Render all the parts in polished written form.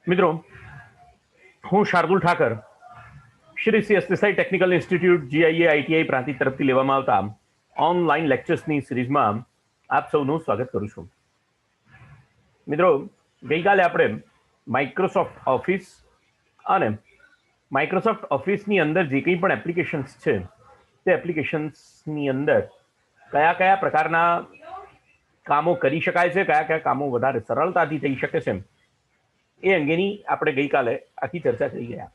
મિત્રો, હું Shardul Thakar Shri CSSI technical institute GIA ITI Prantij તરફથી લેવામાં આવતા ઓનલાઈન લેક્ચર્સની સિરીઝમાં આપ સૌનું સ્વાગત કરું છું. મિત્રો, ગઈકાલે આપણે માઇક્રોસોફ્ટ ઓફિસ અને માઇક્રોસોફ્ટ ઓફિસની અંદર જે કંઈ પણ એપ્લિકેશન્સ છે તે એપ્લિકેશન્સની અંદર કયા કયા પ્રકારના કામો કરી શકાય છે, કયા કયા કામો વધારે સરળતાથી થઈ શકે છે, એ અંગેની આપણે ગઈકાલે આખી ચર્ચા કરી ગયા.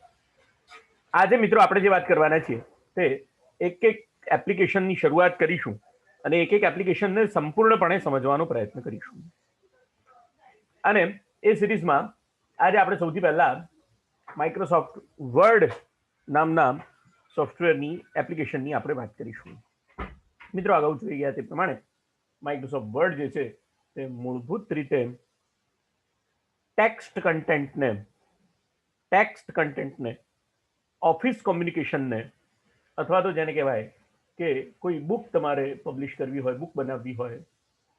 આજે મિત્રો આપણે જે વાત કરવાના છીએ તે એક એક એપ્લિકેશનની શરૂઆત કરીશું અને એક એક એપ્લિકેશનને સંપૂર્ણપણે સમજવાનો પ્રયત્ન કરીશું. અને એ સિરીઝમાં આજે આપણે સૌથી પહેલા માઇક્રોસોફ્ટ વર્ડ નામના સોફ્ટવેરની એપ્લિકેશનની આપણે વાત કરીશું. મિત્રો, અગાઉ જોઈ ગયા તે પ્રમાણે માઇક્રોસોફ્ટ વર્ડ જે છે તે મૂળભૂત રીતે ટેક્સ્ટ કન્ટેન્ટને ઓફિસ કોમ્યુનિકેશનને અથવા તો જેને કહેવાય કે કોઈ બુક તમારે પબ્લિશ કરવી હોય, બુક બનાવવી હોય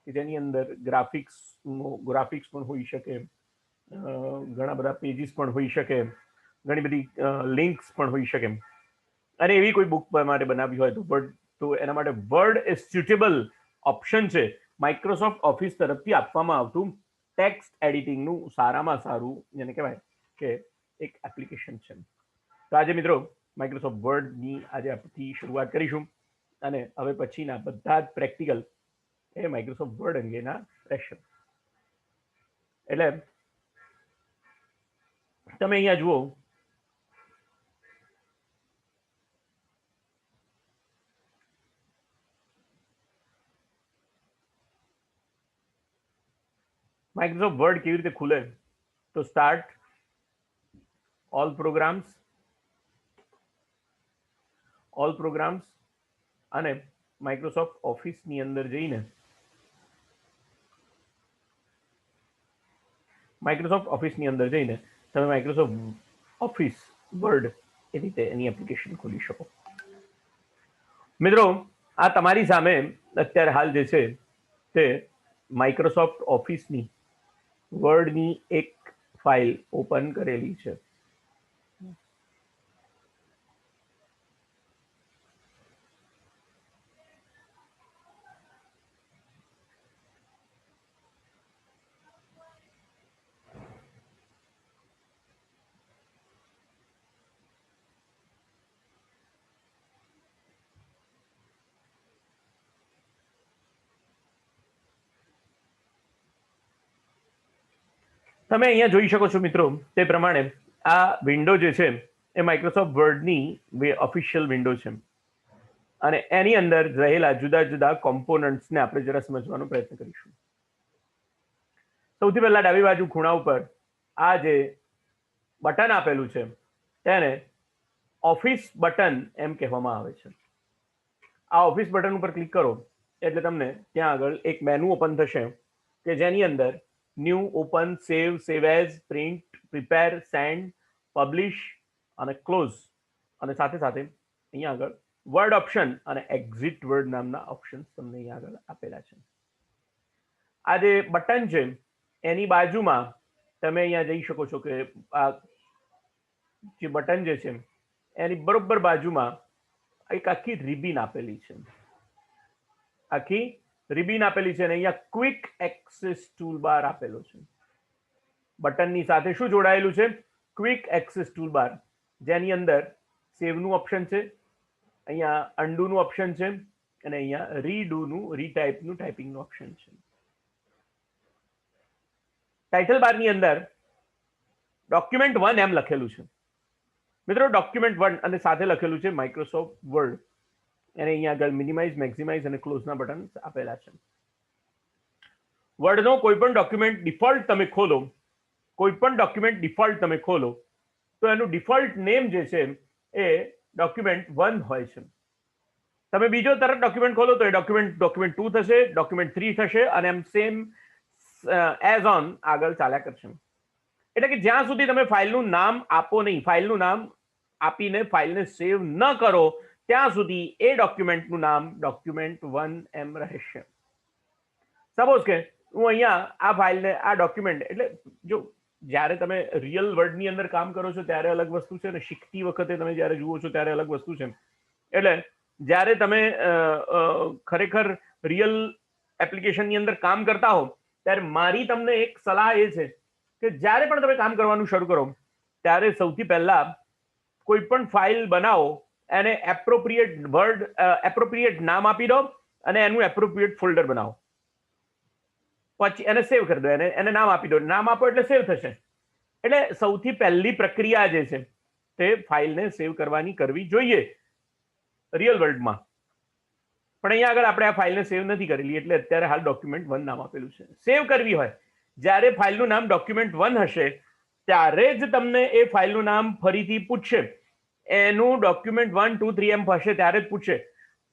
કે જેની અંદર ગ્રાફિક્સ પણ હોઈ શકે, ઘણા બધા પેજીસ પણ હોઈ શકે, ઘણી બધી લિંક્સ પણ હોઈ શકે, અને એવી કોઈ બુક તમારે બનાવવી હોય તો એના માટે વર્ડ એ સ્યુટેબલ ઓપ્શન છે. માઇક્રોસોફ્ટ ઓફિસ તરફથી આપવામાં આવતું ટેક્સ્ટ એડિટિંગનું સારામાં સારું જેને કહેવાય કે એક એપ્લિકેશન છે. તો આજે મિત્રો માઇક્રોસોફ્ટ વર્ડની આજે આપણી શરૂઆત કરીશું અને હવે પછીના બધા જ પ્રેક્ટિકલ એ માઇક્રોસોફ્ટ વર્ડ અંગેના રહેશે. એટલે તમે અહીંયા જુઓ, માઇક્રોસોફ્ટ વર્ડ કેવી રીતે ખુલે તો સ્ટાર્ટ, ઓલ પ્રોગ્રામ્સ અને માઇક્રોસોફ્ટ ઓફિસની અંદર જઈને તમે માઇક્રોસોફ્ટ ઓફિસ વર્ડ એ રીતે એની એપ્લિકેશન ખોલી શકો. મિત્રો, આ તમારી સામે અત્યારે હાલ જે છે તે માઇક્રોસોફ્ટ ઓફિસની વર્ડની એક ફાઇલ ઓપન કરેલી છે. તમે અહીંયા જોઈ શકો છો મિત્રો, તે પ્રમાણે આ વિન્ડો જે છે એ માઇક્રોસોફ્ટ વર્ડની ઓફિશિયલ વિન્ડો છે અને એની અંદર રહેલા જુદા જુદા કોમ્પોનન્ટ્સને આપણે જરા સમજવાનો પ્રયત્ન કરીશું. સૌથી પહેલા ડાબી બાજુ ખૂણા ઉપર આ જે બટન આપેલું છે તેને ઓફિસ બટન એમ કહેવામાં આવે છે. આ ઓફિસ બટન ઉપર ક્લિક કરો એટલે તમને ત્યાં આગળ એક મેનુ ઓપન થશે કે જેની અંદર new, open, save as, print, prepare, send, publish અને ક્લોઝ અને સાથે સાથે અહીંયા આગળ વર્ડ ઓપ્શન અને એક્ઝિટ વર્ડ નામના ઓપ્શન તમને અહીંયા આગળ આપેલા છે. આ જે બટન છે એની બાજુમાં તમે અહીંયા જઈ શકો છો કે આ જે બટન જે છે એની બરોબર બાજુમાં એક આખી રિબિન આપેલી છે. અને અહીંયા ક્વિક એક્સેસ ટૂલબાર આપેલો છે. બટનની સાથે શું જોડાયેલું છે? ક્વિક એક્સેસ ટૂલબાર, જેની અંદર સેવનું ઓપ્શન છે, અહીંયા અન્ડુનું ઓપ્શન છે અને અહીંયા રીટાઈપનું ટાઈપિંગનું ઓપ્શન છે. ટાઇટલ બારની અંદર ડોક્યુમેન્ટ 1 એમ લખેલું છે. મિત્રો, ડોક્યુમેન્ટ 1 અને સાથે લખેલું છે માઇક્રોસોફ્ટ વર્ડ. અને અહીંયા આગળ મિનિમાઇઝ, મેક્સિમાઇઝ અને ક્લોઝના બટન આપેલા છે. વર્ડનો કોઈ પણ ડોક્યુમેન્ટ ડિફોલ્ટ તમે ખોલો તો એનું ડિફોલ્ટ નેમ જે છે એ ડોક્યુમેન્ટ 1 હોય છે. તમે બીજો તરત ડોક્યુમેન્ટ ખોલો તો એ ડોક્યુમેન્ટ 2 થશે, ડોક્યુમેન્ટ 3 થશે અને એમ સેમ એઝ ઓન આગળ ચાલ્યા કરશે. એટલે કે જ્યાં સુધી તમે ફાઇલનું નામ આપો નહીં, ફાઇલનું નામ આપીને ફાઇલને સેવ ન કરો ત્યાં સુધી એ ડોક્યુમેન્ટનું નામ ડોક્યુમેન્ટ 1 એમ રહેશે. સપોઝ કે હું અહીંયા આ ફાઇલને, આ ડોક્યુમેન્ટ, એટલે જો જ્યારે તમે રિયલ વર્લ્ડની અંદર કામ કરો છો ત્યારે અલગ વસ્તુ છે, ને શીખતી વખતે તમે જ્યારે જુઓ છો ત્યારે અલગ વસ્તુ છે. એટલે જ્યારે તમે ખરેખર રિયલ એપ્લિકેશનની અંદર કામ કરતા હો ત્યારે મારી તમને એક સલાહ એ છે કે જ્યારે પણ તમે કામ કરવાનું શરૂ કરો ત્યારે સૌથી પહેલા કોઈ પણ ફાઇલ બનાવો, એને એપ્રોપ્રિએટ નામ આપી દો અને એનું એપ્રોપ્રિએટ ફોલ્ડર બનાવો. પછી એને સેવ કરી દો, એને નામ આપી દો. નામ આપો એટલે સેવ થશે. એટલે સૌથી પહેલી પ્રક્રિયા જે છે તે ફાઇલને સેવ કરવી જોઈએ રિયલ વર્લ્ડમાં. પણ અહીંયા આગળ આપણે આ ફાઇલને સેવ નથી કરેલી એટલે અત્યારે હાલ document1 નામ આપેલું છે. સેવ કરવી હોય જ્યારે ફાઇલનું નામ document1 હશે ત્યારે જ તમને એ ફાઇલનું નામ ફરીથી પૂછશે. એનું document1 2 3 એમ હશે ત્યારે જ પૂછશે.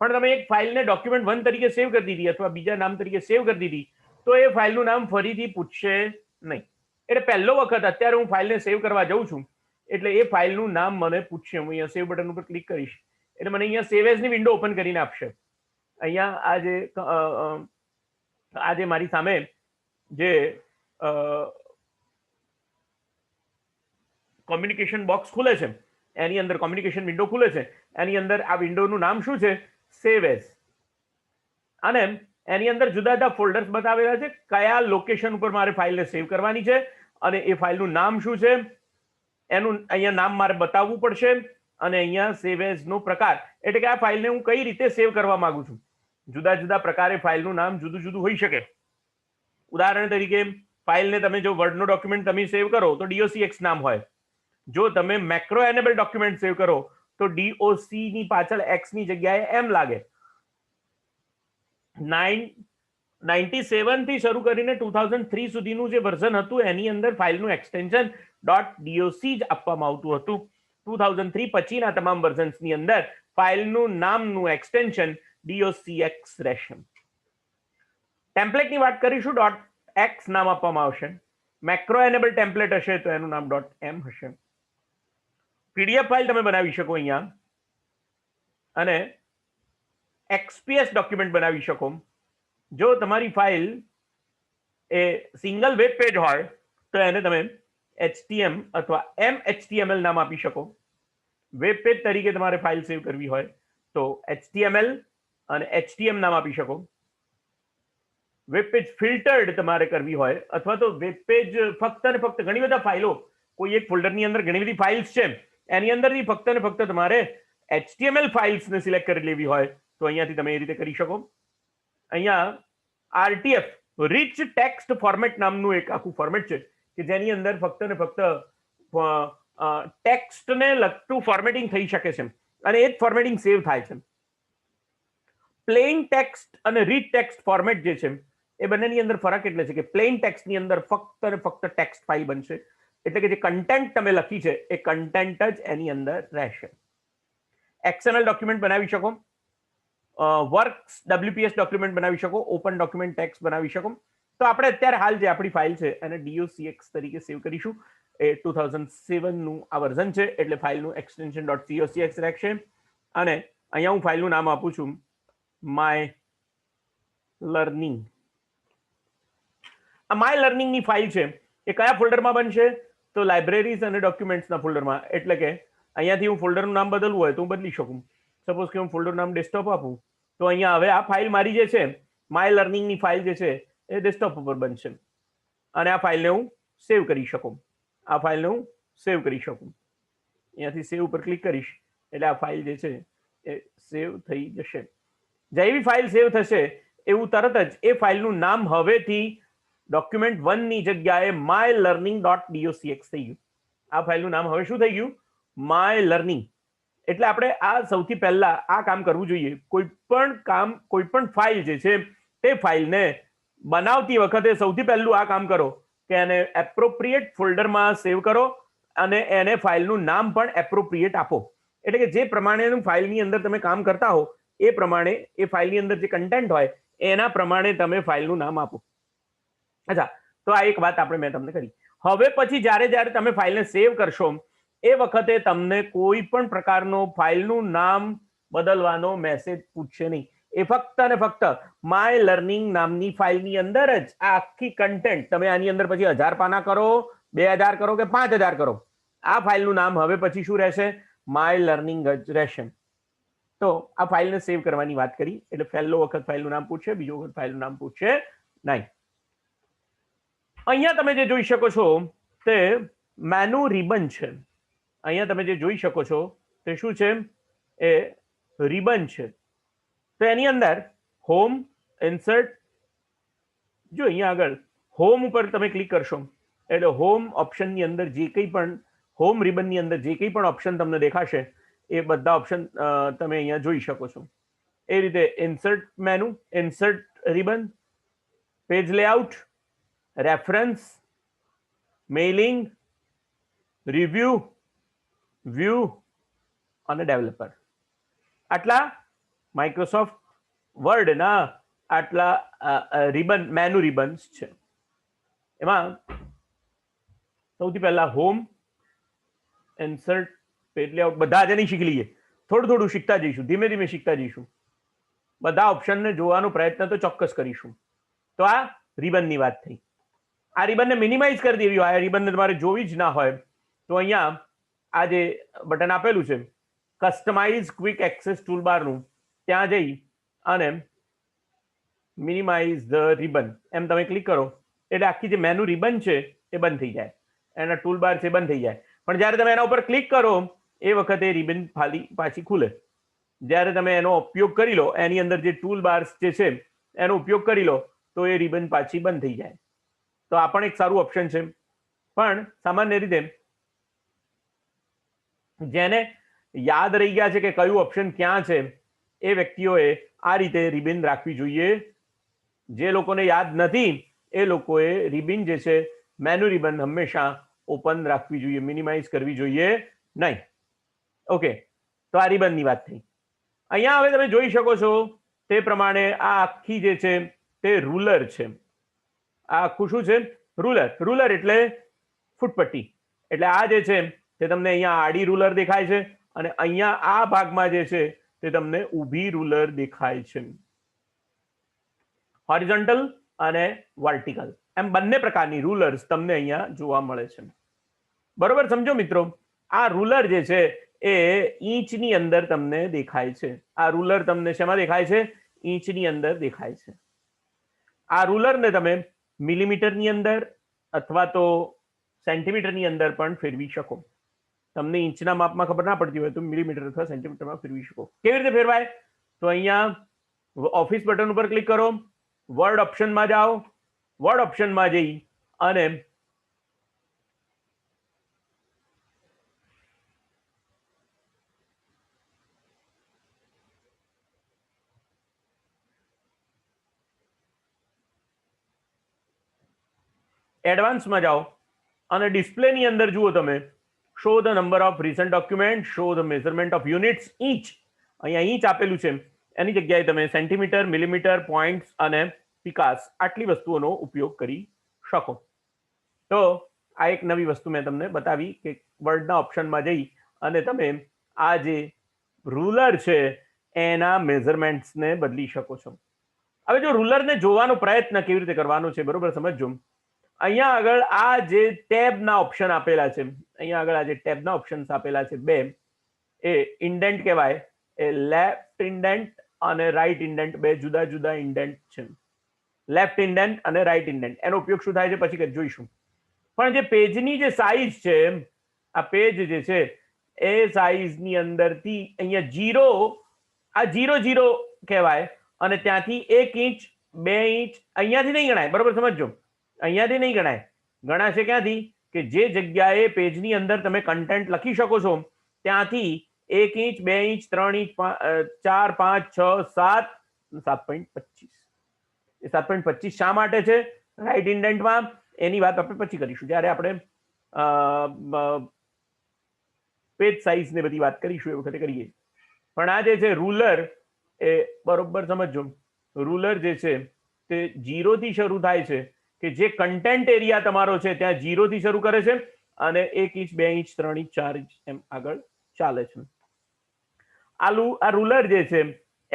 પણ તમે એક ફાઇલને document1 તરીકે સેવ કરી દીધી અથવા બીજા નામ તરીકે સેવ કરી દીધી તો એ ફાઇલનું નામ ફરીથી પૂછશે નહીં. એટલે પહેલો વખત અત્યારે હું ફાઇલને સેવ કરવા જઉં છું એટલે એ ફાઇલનું નામ મને પૂછશે. હું અહીંયા સેવ બટન ઉપર ક્લિક કરીશ એટલે મને અહીંયા સેવ એઝની વિન્ડો ઓપન કરીને આપશે. અહીંયા આ જે મારી સામે જે કોમ્યુનિકેશન બોક્સ ખુલે છે, એની અંદર કોમ્યુનિકેશન વિન્ડો ખુલે છે, એની અંદર આ વિન્ડોનું નામ શું છે? Save as. અને એની અંદર જુદા જુદા ફોલ્ડર્સ બતાવેલા છે, કયા લોકેશન ઉપર મારે ફાઇલને સેવ કરવાની છે અને એ ફાઇલનું નામ શું છે એનું અહીંયા નામ મારે બતાવવું પડશે. અને અહીંયા સેવ એઝ નો પ્રકાર એટલે કે આ ફાઇલને હું કઈ રીતે સેવ કરવા માંગુ છું. જુદા જુદા પ્રકારે ફાઇલનું નામ જુદું જુદું હોઈ શકે. ઉદાહરણ તરીકે ફાઇલને તમે જો વર્ડનો ડોક્યુમેન્ટ તમે સેવ કરો તો docx નામ હોય. જો તમે મેક્રો એનેબલ ડોક્યુમેન્ટ સેવ કરો તો doc ની પાછળ x ની જગ્યાએ m લાગે. 97 થી શરૂ કરીને 2003 સુધીનું જે વર્ઝન હતું એની અંદર ફાઇલનું એક્સટેન્શન .doc જ આપવામાં આવતું હતું. 2003 પછીના તમામ વર્ઝન્સની અંદર ફાઇલનું નામનું એક્સટેન્શન docx રહેશે. ટેમ્પલેટની વાત કરીશું, .x નામ આપવામાં આવશે. મેક્રો એનેબલ ટેમ્પલેટ હશે તો એનું નામ .m હશે. પીડીએફ ફાઇલ તમે બનાવી શકો અહીંયા અને XPS ડોક્યુમેન્ટ બનાવી શકો. જો તમારી ફાઇલ એ સિંગલ વેબ પેજ હોય તો એને તમે HTML અથવા mhtml નામ આપી શકો. વેબ પેજ તરીકે તમારે ફાઇલ સેવ કરવી હોય તો HTML અને HTML નામ આપી શકો. વેબ પેજ ફિલ્ટર્ડ તમારે કરવી હોય અથવા તો વેબ પેજ ફક્ત ને ફક્ત ઘણી બધા ફાઇલો, કોઈ એક ફોલ્ડરની અંદર ઘણી બધી ફાઇલ્સ છે એની અંદરથી ફક્ત ને ફક્ત તમારે HTML ફાઇલ્સને સિલેક્ટ કરી લેવી હોય તો અહીંયાથી તમે એ રીતે કરી શકો. અહીંયા RTF રીચ ટેક્સ્ટ ફોર્મેટ નામનું એક આખું ફોર્મેટ છે કે જેની અંદર ફક્ત ને ફક્ત ટેક્સ્ટને લગતું ફોર્મેટિંગ થઈ શકે છે અને એ જ ફોર્મેટિંગ સેવ થાય છે. પ્લેન ટેક્સ્ટ અને રીચ ટેક્સ્ટ ફોર્મેટ જે છે એ બંનેની અંદર ફરક એટલે છે કે પ્લેન ટેક્સ્ટની અંદર ફક્ત ને ફક્ત ટેક્સ્ટ ફાઇલ બનશે એટલે કે જે કન્ટેન્ટ તમે લખી છે એ કન્ટેન્ટ જ એની અંદર રહેશે. XML ડોક્યુમેન્ટ બનાવી શકો, વર્ક્સ WPS ડોક્યુમેન્ટ બનાવી શકો, ઓપન ડોક્યુમેન્ટ ટેક્સ્ટ બનાવી શકો. તો આપણે અત્યારે હાલ જે આપણી ફાઇલ છે એને docx તરીકે સેવ કરીશું. એ 2007 નું આ વર્ઝન છે એટલે ફાઇલનું એક્સટેન્શન .docx રહેશે. અને અહીંયા હું ફાઇલનું નામ આપું છું માય લર્નિંગ. આ માય લર્નિંગની ફાઇલ છે એ કયા ફોલ્ડરમાં બનશે તો લાઇબ્રેરીઝ અને ડોક્યુમેન્ટ્સના ફોલ્ડરમાં. એટલે કે અહીંયાથી હું ફોલ્ડરનું નામ બદલવું હોય તો હું બદલી શકું. સપોઝ કે હું ફોલ્ડરનું નામ ડેસ્કટોપ આપું તો અહીંયા હવે આ ફાઇલ મારી જે છે માય લર્નિંગની ફાઇલ જે છે એ ડેસ્કટોપ ઉપર બનશે અને આ ફાઇલને હું સેવ કરી શકું. આ ફાઇલને હું સેવ કરી શકું. અહીંયાથી સેવ ઉપર ક્લિક કરીશ એટલે આ ફાઇલ જે છે એ સેવ થઈ જશે. જેવી ફાઇલ સેવ થશે એવું તરત જ એ ફાઇલનું નામ હવેથી document1 ની જગ્યાએ માય લર્નિંગ .docx થઈ ગયું. આ ફાઇલનું નામ હવે શું થઈ ગયું? My learning. એટલે આપણે આ સૌથી પહેલા આ કામ કરવું જોઈએ. કોઈ પણ ફાઇલ જે છે તે ફાઇલને બનાવતી વખતે સૌથી પહેલું આ કામ કરો કે એને એપ્રોપ્રિએટ ફોલ્ડરમાં સેવ કરો અને એને ફાઇલનું નામ પણ એપ્રોપ્રિએટ આપો. એટલે કે જે પ્રમાણેનું ફાઇલની અંદર તમે કામ કરતા હો એ પ્રમાણે એ ફાઇલની અંદર જે કન્ટેન્ટ હોય એના પ્રમાણે તમે ફાઇલનું નામ આપો. અચ્છા, તો આ એક વાત મેં તમને કરી. હવે પછી જ્યારે તમે ફાઇલને સેવ કરશો એ વખતે તમને કોઈ પણ પ્રકારનો ફાઇલનું નામ બદલવાનો મેસેજ પૂછશે નહીં. એ ફક્ત ને ફક્ત માય લર્નિંગ નામની ફાઇલની અંદર જ આ આખી કન્ટેન્ટ તમે આની અંદર પછી 1000 પાના કરો 2000 કરો કે 5000 કરો, આ ફાઇલનું નામ હવે પછી શું રહેશે? માય લર્નિંગ જ રહેશે. તો આ ફાઇલને સેવ કરવાની વાત કરી એટલે પહેલો વખત ફાઇલનું નામ પૂછશે, બીજો વખત ફાઇલનું નામ પૂછશે નહીં. અહીંયા તમે જે જોઈ શકો છો તે મેનુ રિબન છે. અહીંયા તમે જે જોઈ શકો છો તે શું છે? એ રિબન છે. તો એની અંદર હોમ, ઇન્સર્ટ, જો અહીંયા આગળ હોમ ઉપર તમે ક્લિક કરશો એટલે હોમ ઓપ્શનની અંદર જે કંઈ પણ હોમ રિબનની અંદર જે કંઈ પણ ઓપ્શન તમને દેખાશે એ બધા ઓપ્શન તમે અહીંયા જોઈ શકો છો. એ રીતે insert menu, insert ribbon, page layout, reference, mailing, review, view અને ડેવલપર, આટલા માઇક્રોસોફ્ટ વર્ડના આટલા રિબન, મેનુ રિબન્સ છે. એમાં સૌથી પહેલા હોમ, ઇન્સર્ટ, પેજ લેઆઉટ બધા જ નહીં શીખી લઈએ, થોડું થોડું શીખતા જઈશું, ધીમે ધીમે શીખતા જઈશું. બધા ઓપ્શનને જોવાનો પ્રયત્ન તો ચોક્કસ કરીશું. તો આ રિબનની વાત થઈ. આ રિબનને મિનિમાઇઝ કરી દેવી હોય, આ રિબનને તમારે જોવી જ ના હોય તો અહીંયા આ જે બટન આપેલું છે કસ્ટમાઇઝ ક્વિક એક્સેસ ટૂલબારનું, ત્યાં જઈ અને મિનિમાઇઝ ધ રિબન એમ તમે ક્લિક કરો એટલે આખી જે મેનુ રિબન છે એ બંધ થઈ જાય, એના ટૂલબાર છે બંધ થઈ જાય. પણ જ્યારે તમે એના ઉપર ક્લિક કરો એ વખતે રિબન પાછી ખુલે. જ્યારે તમે એનો ઉપયોગ કરી લો, એની અંદર જે ટૂલ બાર્સ જે છે એનો ઉપયોગ કરી લો તો એ રિબન પાછી બંધ થઈ જાય. તો આ પણ એક સારું ઓપ્શન છે. પણ સામાન્ય રીતે જેને યાદ રહી ગયા છે કે કયું ઓપ્શન ક્યાં છે એ વ્યક્તિઓએ આ રીતે રિબન રાખવી જોઈએ. જે લોકોને યાદ નથી એ લોકોએ રિબન જે છે મેનુ રિબન હંમેશા ઓપન રાખવી જોઈએ, મિનિમાઇઝ કરવી જોઈએ નહીં. ઓકે, તો આ રિબનની વાત થઈ. અહીંયા હવે તમે જોઈ શકો છો તે પ્રમાણે આ આખી જે છે તે રૂલર છે. આ આખું શું છે? રૂલર. રૂલર એટલે ફૂટપટ્ટી. એટલે આ જે છે તે તમને અહીંયા આડી રૂલર દેખાય છે અને અહીંયા આ ભાગમાં જે છે તે તમને ઊભી રૂલર દેખાય છે. હોરિઝોન્ટલ અને વર્ટિકલ એમ બંને પ્રકારની રૂલર્સ તમને અહીંયા જોવા મળે છે. બરોબર સમજો મિત્રો? આ રૂલર જે છે એ ઇંચની અંદર તમને દેખાય છે. આ રૂલર તમને શેમાં દેખાય છે? ઇંચની અંદર દેખાય છે. આ રૂલરને તમે મિલીમીટરની અંદર અથવા તો સેન્ટીમીટરની અંદર પણ ફેરવી શકો. તમને ઇંચના માપમાં ખબર ના પડતી હોય તો મિલીમીટર અથવા સેન્ટીમીટરમાં ફેરવી શકો. કેવી રીતે ફેરવાય? તો અહીંયા ઓફિસ બટન ઉપર ક્લિક કરો, વર્ડ ઓપ્શનમાં જાઓ, વર્ડ ઓપ્શનમાં જઈ અને એડવાન્સમાં જાઓ અને ડિસ્પ્લેની અંદર જુઓ તમે show the number of recent document, show the measurement of units, inch. અહીંયા ઇંચ આપેલું છે એની જગ્યાએ તમે સેન્ટીમીટર, મિલીમીટર, પોઈન્ટ્સ અને પિકાસ આટલી વસ્તુઓનો ઉપયોગ કરી શકો. તો આ એક નવી વસ્તુ મેં તમને બતાવી કે વર્ડના ઓપ્શનમાં જઈ અને તમે આ જે રૂલર છે એના મેઝરમેન્ટ્સને બદલી શકો છો. હવે જો રૂલરને જોવાનો પ્રયત્ન કેવી રીતે કરવાનો છે બરોબર સમજજો. અહીંયા આગળ આ જે ટેબના ઓપ્શન આપેલા છે, અહીંયા આગળ આ જે ટેબના ઓપ્શન્સ આપેલા છે બે, એ ઇન્ડેન્ટ કહેવાય. એ લેફ્ટ ઇન્ડેન્ટ અને રાઈટ ઇન્ડેન્ટ બે જુદા જુદા ઇન્ડેન્ટ છે. લેફ્ટ ઇન્ડેન્ટ અને રાઈટ ઇન્ડેન્ટ એનો ઉપયોગ શું થાય છે પછી જોઈશું. પણ જે પેજની જે સાઈઝ છે, આ પેજ જે છે એ સાઈઝની અંદરથી અહીંયા જીરો, આ 0 કહેવાય અને ત્યાંથી 1 ઇંચ 2 ઇંચ અહીંયાથી નહીં ગણાય. બરોબર સમજજો? અહીંયાથી નહીં ગણાય. ગણાશે ક્યાંથી? કે જે જગ્યાએ પેજની અંદર તમે કન્ટેન્ટ લખી શકો છો ત્યાંથી 1 ઇંચ 2 ઇંચ 3 ઇંચ 4 5 6 7 7.25. એ 7.25 શા માટે છે રાઈટ ઇન્ડેન્ટમાં એની વાત આપણે પછી કરીશું જ્યારે આપણે પેજ સાઇઝ ને બધી વાત કરીશું એ વખતે કરીએ. પણ આ જે છે રૂલર એ બરોબર સમજો, રૂલર જે છે તે 0 થી શરૂ થાય છે કે જે કન્ટેન્ટ એરિયા તમારો છે ત્યાં 0 થી શરૂ કરે છે અને 1 ઇંચ 2 ઇંચ 3 ઇંચ 4 ઇંચ એમ આગળ ચાલે છે. આ રૂલર જે છે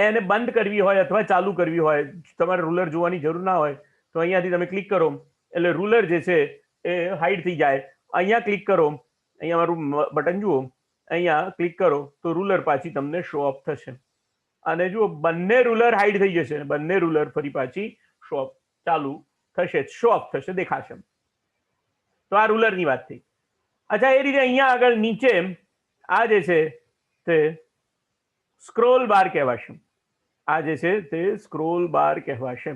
એને બંધ કરવી હોય અથવા ચાલુ કરવી હોય, તમારે રૂલર જોવાની જરૂર ના હોય તો અહીંયાથી તમે ક્લિક કરો એટલે રૂલર જે છે એ હાઈડ થઈ જાય. અહીંયા ક્લિક કરો, અહીંયા મારું બટન જુઓ, અહીંયા ક્લિક કરો તો રૂલર પાછી તમને શો ઓફ થશે. અને જુઓ બંને રૂલર હાઈડ થઈ જશે, બંને રૂલર ફરી પાછી શો ઓફ ચાલુ થશે, શો ઓફ થશે, દેખાશે. તો આ રૂલરની વાત થઈ. અચ્છા, એ રીતે અહીંયા આગળ નીચે આ જે છે તે સ્ક્રોલ બાર કહેવાશે. આ જે છે તે સ્ક્રોલ બાર કહેવાશે.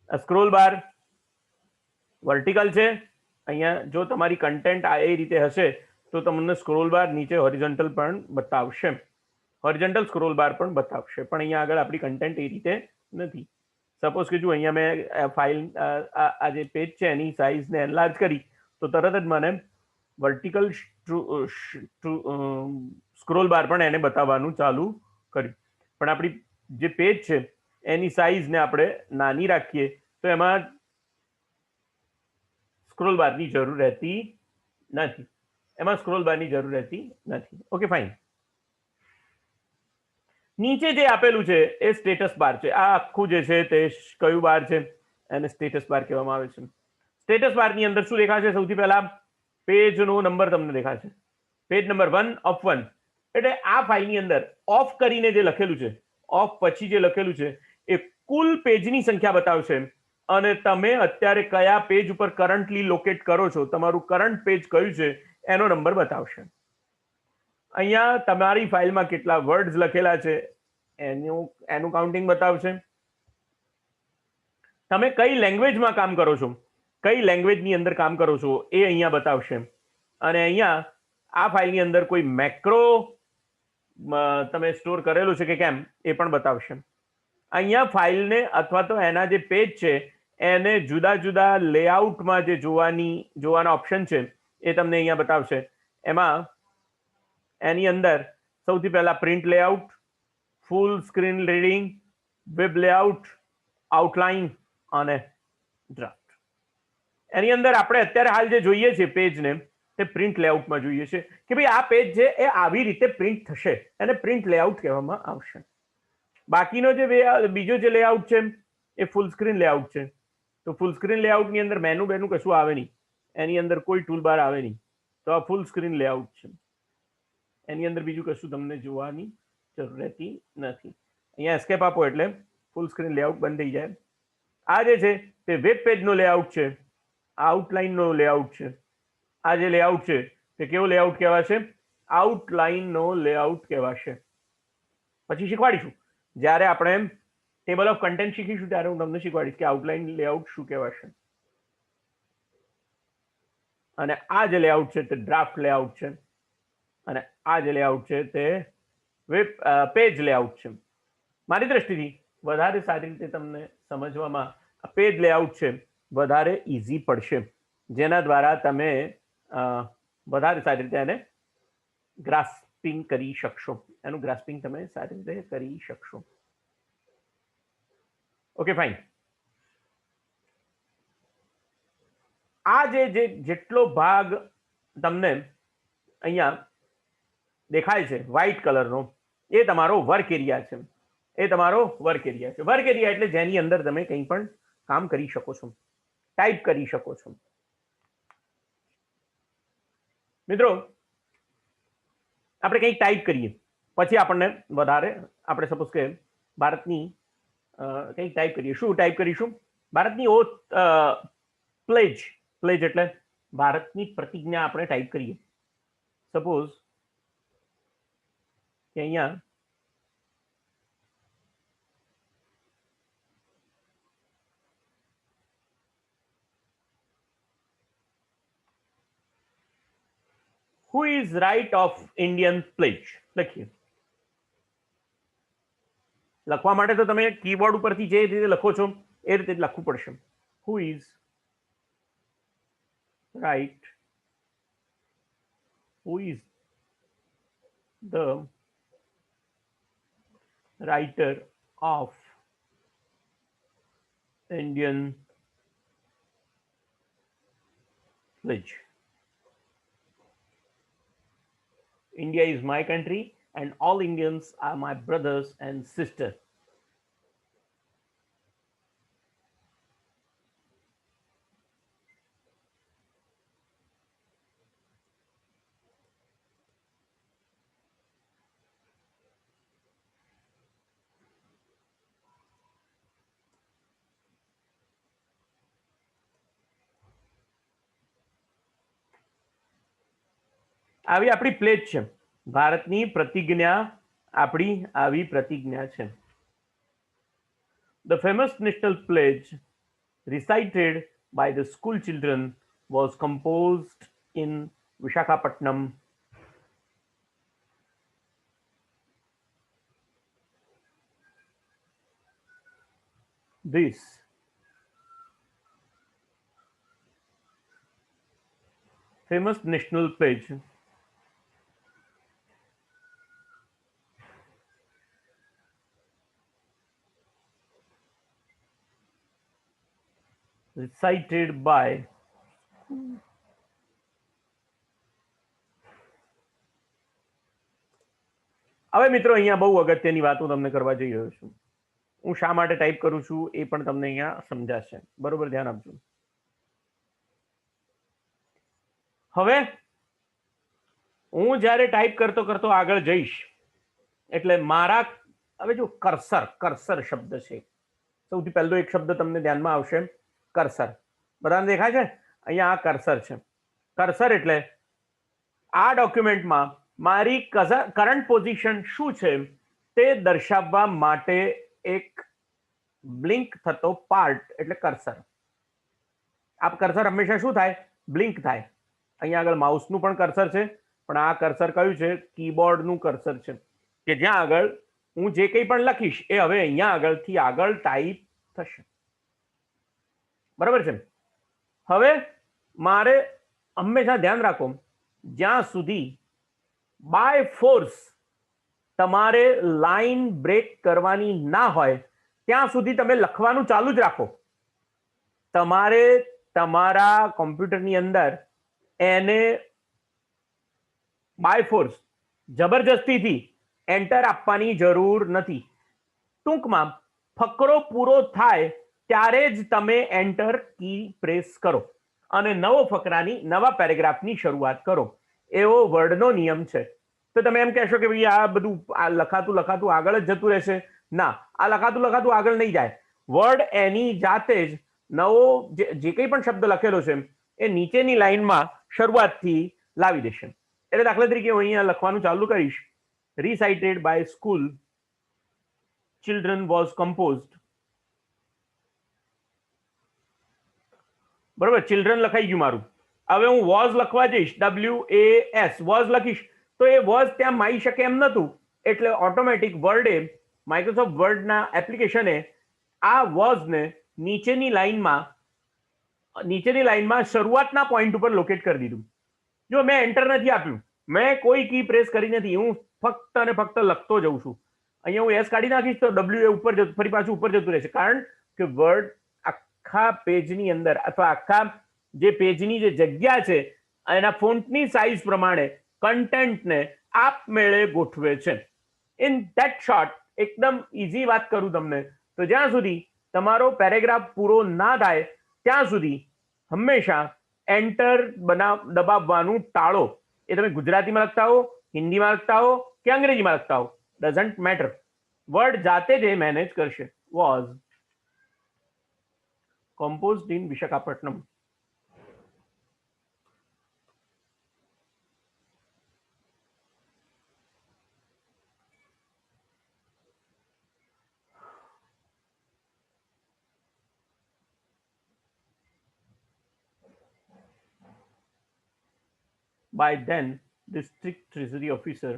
આ સ્ક્રોલ બાર વર્ટિકલ છે. અહીંયા જો તમારી કન્ટેન્ટ આ એ રીતે હશે તો તમને સ્ક્રોલ બાર નીચે હોરિઝોન્ટલ પણ બતાવશે, હોરિઝોન્ટલ સ્ક્રોલ બાર પણ બતાવશે. પણ અહીંયા આગળ આપણી કન્ટેન્ટ એ રીતે નથી. સપોઝ કે જો અહીંયા મેં ફાઇલ આ જે પેજ છે એની સાઇઝને એનલાર્જ કરી તો તરત જ મને વર્ટિકલ સ્ક્રોલ બાર પણ એને બતાવવાનું ચાલુ કર્યું. પણ આપણી જે પેજ છે એની સાઇઝને આપણે નાની રાખીએ તો એમાં સ્ક્રોલ બારની જરૂર રહેતી નથી, એમાં સ્ક્રોલ બારની જરૂર રહેતી નથી. Okay, fine. નીચે જે આપેલું છે એ સ્ટેટસ બાર છે. આ આખું જે છે તે કયું બાર છે? એને સ્ટેટસ બાર કહેવામાં આવે છે. સ્ટેટસ બારની અંદર શું દેખાશે? સૌથી પહેલા પેજનો નંબર તમને દેખાશે, પેજ નંબર 1 of 1. એટલે આ ફાઇલની અંદર ઓફ કરીને જે લખેલું છે, ઓફ પછી જે લખેલું છે એ કુલ પેજની સંખ્યા બતાવશે અને તમે અત્યારે કયા પેજ ઉપર કરન્ટલી લોકેટ કરો છો, તમારું કરંટ પેજ કયું છે એનો નંબર બતાવશે. અહીંયા તમારી ફાઇલમાં કેટલા વર્ડ્સ લખેલા છે એનું કાઉન્ટિંગ બતાવશે. તમે કઈ લેંગ્વેજમાં કામ કરો છો, કઈ લેંગ્વેજની અંદર કામ કરો છો એ અહીંયા બતાવશે. અને અહીંયા આ ફાઇલની અંદર કોઈ મેક્રો તમે સ્ટોર કરેલું છે કે કેમ એ પણ બતાવશે. અહીંયા ફાઇલને અથવા તો એના જે પેજ છે એને જુદા જુદા લેઆઉટમાં જે જોવાના ઓપ્શન છે એ તમને અહીંયા બતાવશે. એમાં એની અંદર સૌથી પહેલા print layout, full screen reading, web layout, outline અને ડ્રાફ્ટ. એની અંદર આપણે અત્યારે હાલ જે જોઈએ છે પેજને તે પ્રિન્ટ લેઆઉટમાં જોઈએ છે કે ભાઈ આ પેજ છે એ આવી રીતે પ્રિન્ટ થશે, એને પ્રિન્ટ લેઆઉટ કહેવામાં આવશે. બાકીનો જે બીજો જે લેઆઉટ છે એ ફૂલ સ્ક્રીન લેઆઉટ છે. તો ફૂલ સ્ક્રીન લેઆઉટની અંદર મેનુ કશું આવે નહીં, એની અંદર કોઈ ટૂલ બાર આવે નહીં. તો આ ફૂલ સ્ક્રીન લેઆઉટ છે. એની અંદર બીજું કશું તમને જોવાની જરૂર રહેતી નથી. અહીંયા એસ્કેપ આપો એટલે ફૂલ સ્ક્રીન લેઆઉટ બંધ થઈ જાય. આ જે છે તે વેબ પેજનો લેઆઉટ છે, આઉટલાઇનનો લેઆઉટ છે. આ જે લેઆઉટ છે તે કેવો લેઆઉટ કહેવાશે? આઉટલાઇનનો લેઆઉટ કહેવાશે. પછી શીખવાડીશું જ્યારે આપણે ટેબલ ઓફ કન્ટેન્ટ શીખીશું ત્યારે હું તમને શીખવાડીશ કે આઉટલાઇન લેઆઉટ શું કહેવાશે. અને આ જે લેઆઉટ છે તે ડ્રાફ્ટ લેઆઉટ છે અને આ જે લેઆઉટ છે તે વેબ પેજ લેઆઉટ છે. મારી દ્રષ્ટિથી વધારે સારી રીતે તમને સમજવામાં આ પેજ લેઆઉટ છે વધારે ઇઝી પડશે, જેના દ્વારા તમે વધારે સારી રીતે એને ગ્રાસ્પિંગ કરી શકશો, એનું ગ્રાસ્પિંગ તમે સારી રીતે કરી શકશો. Okay, fine. આ જેટલો ભાગ તમને અહીંયા દેખાય છે વ્હાઇટ કલરનો એ તમારો વર્ક એરિયા છે, એ તમારો વર્ક એરિયા છે. વર્ક એરિયા એટલે જેની અંદર તમે કંઈ પણ કામ કરી શકો છો, ટાઈપ કરી શકો છો. મિત્રો, આપણે કંઈક ટાઈપ કરીએ પછી આપણને વધારે, આપણે સપોઝ કે ભારતની કંઈક ટાઈપ કરીએ. શું ટાઈપ કરીશું? ભારતની ઓથ, પ્લેજ. પ્લેજ એટલે ભારતની પ્રતિજ્ઞા આપણે ટાઈપ કરીએ. સપોઝ કે અહીંયા who is right of Indian pledge લખીએ. લખવા માટે તો તમે કીબોર્ડ ઉપરથી જે રીતે લખો છો એ રીતે જ લખવું પડશે. who is right, who is the writer of Indian pledge. India is my country and all Indians are my brothers and sisters. આવી આપણી પ્લેજ છે, ભારતની પ્રતિજ્ઞા આપણી આવી પ્રતિજ્ઞા છે. The famous national pledge recited by the school children was composed in Visakhapatnam. This famous national pledge recited by હવે મિત્રો અહીંયા બહુ અગત્યની વાત હું તમને કરવા જઈ રહ્યો છું. હું શા માટે ટાઈપ કરું છું એ પણ તમને અહીંયા સમજાશે. બરોબર, ધ્યાન આપજો. હવે હું જ્યારે ટાઈપ કરતો કરતો આગળ જઈશ એટલે મારા હવે જો કર્સર શબ્દ છે, સૌથી પહેલો એક શબ્દ તમને ધ્યાનમાં આવશે, કર્સર. બધાને દેખાય છે? અહીંયા આ કર્સર છે. કર્સર એટલે આ ડોક્યુમેન્ટમાં મારી કરંટ પોઝિશન શું છે તે દર્શાવવા માટે એક બ્લિંક થતો પાર્ટ એટલે કર્સર. આ કર્સર હંમેશા શું થાય? બ્લિંક થાય. અહીંયા આગળ માઉસનું પણ કર્સર છે, પણ આ કર્સર કયું છે? કીબોર્ડનું કર્સર છે, કે જ્યાં આગળ હું જે કંઈ પણ લખીશ એ હવે અહીંયા આગળથી આગળ ટાઈપ થશે. બરાબર છે? હવે મારે હંમેશા ધ્યાન રાખો, જ્યાં સુધી બાય ફોર્સ તમારે લાઈન બ્રેક કરવાની ના હોય ત્યાં સુધી તમે લખવાનું ચાલુ જ રાખો. તમારે તમારા કોમ્પ્યુટરની અંદર એને બાય ફોર્સ જબરજસ્તીથી એન્ટર આપવાની જરૂર નથી. ટૂંકમાં ફકરો પૂરો થાય ત્યારે જ તમે એન્ટર કી પ્રેસ કરો અને નવા પેરેગ્રાફની શરૂઆત કરો. એવો વર્ડનો નિયમ છે. તો તમે એમ કહેશો કે ભાઈ આ બધું આ લખાતું આગળ જ જતું રહેશે. ના, આ લખાતું આગળ નહીં જાય. વર્ડ એની જાતે જ નવો જે કંઈ પણ શબ્દ લખેલો છે એ નીચેની લાઈનમાં શરૂઆતથી લાવી દેશે. એટલે દાખલા તરીકે હું અહીંયા લખવાનું ચાલુ કરીશ, recited by school children was composed. બરોબર, ચિલ્ડ્રન લખાઈ ગયું મારું. હવે હું વોઝ લખવા જઈશ, WAS વોઝ લખીશ તો એ વોઝ ત્યાં માઈ શકે એમ નતું, એટલે ઓટોમેટિક વર્ડે, માઇક્રોસોફ્ટ વર્ડના એપ્લિકેશને આ વોઝને નીચેની લાઈનમાં શરૂઆતના પોઈન્ટ ઉપર લોકેટ કરી દીધું. જો મેં એન્ટર નથી આપ્યું, મેં કોઈ કી પ્રેસ કરી નથી, હું ફક્ત અને ફક્ત લખતો જઉં છું. અહીંયા હું એસ કાઢી નાખીશ તો WA ઉપર ફરી પાછું ઉપર જતું રહેશે, કારણ કે વર્ડ આખા પેજની અંદર અથવા આખા જે પેજની જે જગ્યા છે એના ફોન્ટની સાઇઝ પ્રમાણે કન્ટેન્ટને આપમેળે ગોઠવે છે. ઇન ધેટ શોર્ટ એકદમ ઇઝી વાત કરું તમને તો, જ્યાં સુધી તમારો પેરેગ્રાફ પૂરો ના થાય ત્યાં સુધી હંમેશા એન્ટર દબાવવાનું ટાળો. એ તમે ગુજરાતીમાં લખતા હો, હિન્દીમાં લખતા હો કે અંગ્રેજીમાં લખતા હો, ડઝન્ટ મેટર. વર્ડ જાતે જ એ મેનેજ કરશે. Was composed in Visakhapatnam. By then district treasury officer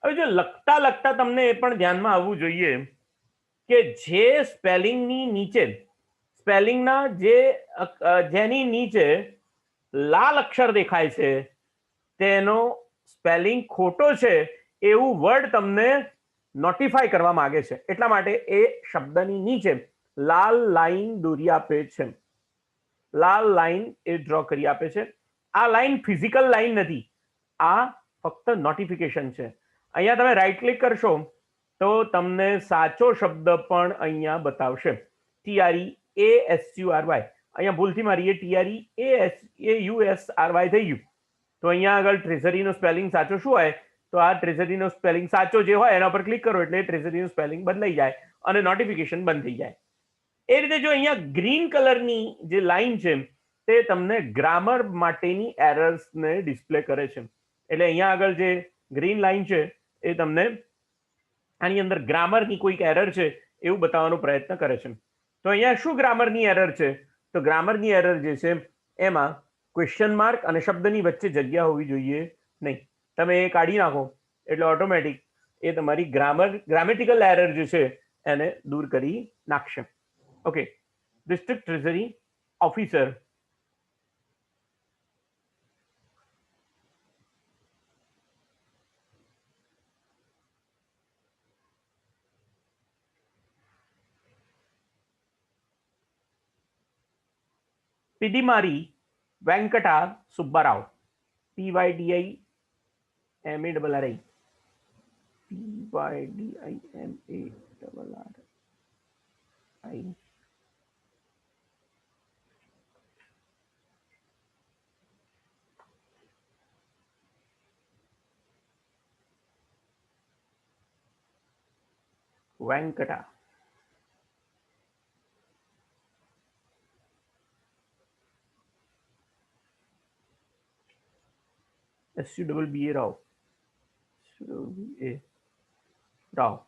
હવે જો લખતા તમને એ પણ ધ્યાનમાં આવવું જોઈએ કે જે સ્પેલિંગના જેની નીચે લાલ અક્ષર દેખાય છે તેનો સ્પેલિંગ ખોટો છે એવું વર્ડ તમને નોટિફાય કરવા માંગે છે. એટલા માટે એ શબ્દની નીચે લાલ લાઈન દોરી આપે છે, લાલ લાઈન એ ડ્રો કરી આપે છે. આ લાઈન ફિઝિકલ લાઈન નથી, આ ફક્ત નોટિફિકેશન છે. અહીંયા તમે રાઈટ ક્લિક કરશો તો તમને સાચો શબ્દ પણ અહીંયા બતાવશે, TREASURY. અહીંયા ભૂલથી મારી TREAUSRY થઈ ગયું તો અહીંયા આગળ ટ્રેઝરીનો સ્પેલિંગ સાચો શું હોય? તો આ ટ્રેઝરીનો સ્પેલિંગ સાચો જે હોય એના પર ક્લિક કરો એટલે ટ્રેઝરીનું સ્પેલિંગ બદલાઈ જાય અને નોટિફિકેશન બંધ થઈ જાય. એ રીતે જો અહીંયા ગ્રીન કલરની જે લાઈન છે તે તમને ગ્રામર માટેની એરર્સને ડિસ્પ્લે કરે છે. એટલે અહીંયા આગળ જે ગ્રીન લાઈન છે એ તમને આની અંદર ગ્રામરની કોઈક એરર છે એવું બતાવવાનો પ્રયત્ન કરે છે. તો અહીંયા શું ગ્રામરની એરર છે? તો ગ્રામરની એરર જે છે એમાં ક્વેશ્ચન માર્ક અને શબ્દની વચ્ચે જગ્યા હોવી જોઈએ નહીં. તમે એ કાઢી નાખો એટલે ઓટોમેટિક એ તમારી ગ્રામેટિકલ એરર જે છે એને દૂર કરી નાખશે. Okay, district treasury officer Pidimari Venkata Subbarao, PYDIMARRI, PYDIMARRI. Venkata. SUBBA Rao. SUBBA Rao.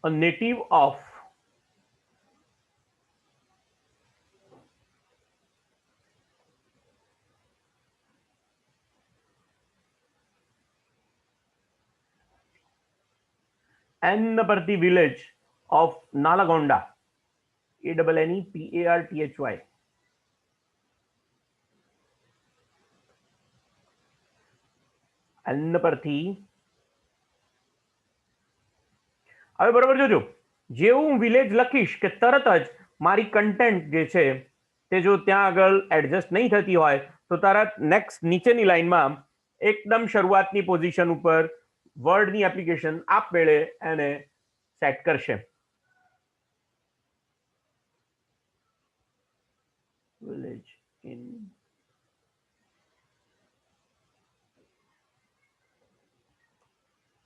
A native of Annaparthi village of Nalagonda. ANNEPARTHY. Annaparthi. હવે બરોબર જોજો, જેવું હું વિલેજ લખીશ કે તરત જ મારી કન્ટેન્ટ જે છે તે જો ત્યાં આગળ એડજસ્ટ નહીં થતી હોય તો તરત નેક્સ્ટ નીચેની લાઈનમાં એકદમ શરૂઆતની પોઝિશન ઉપર વર્ડની એપ્લિકેશન આપમેળે એને સેટ કરશે. Village in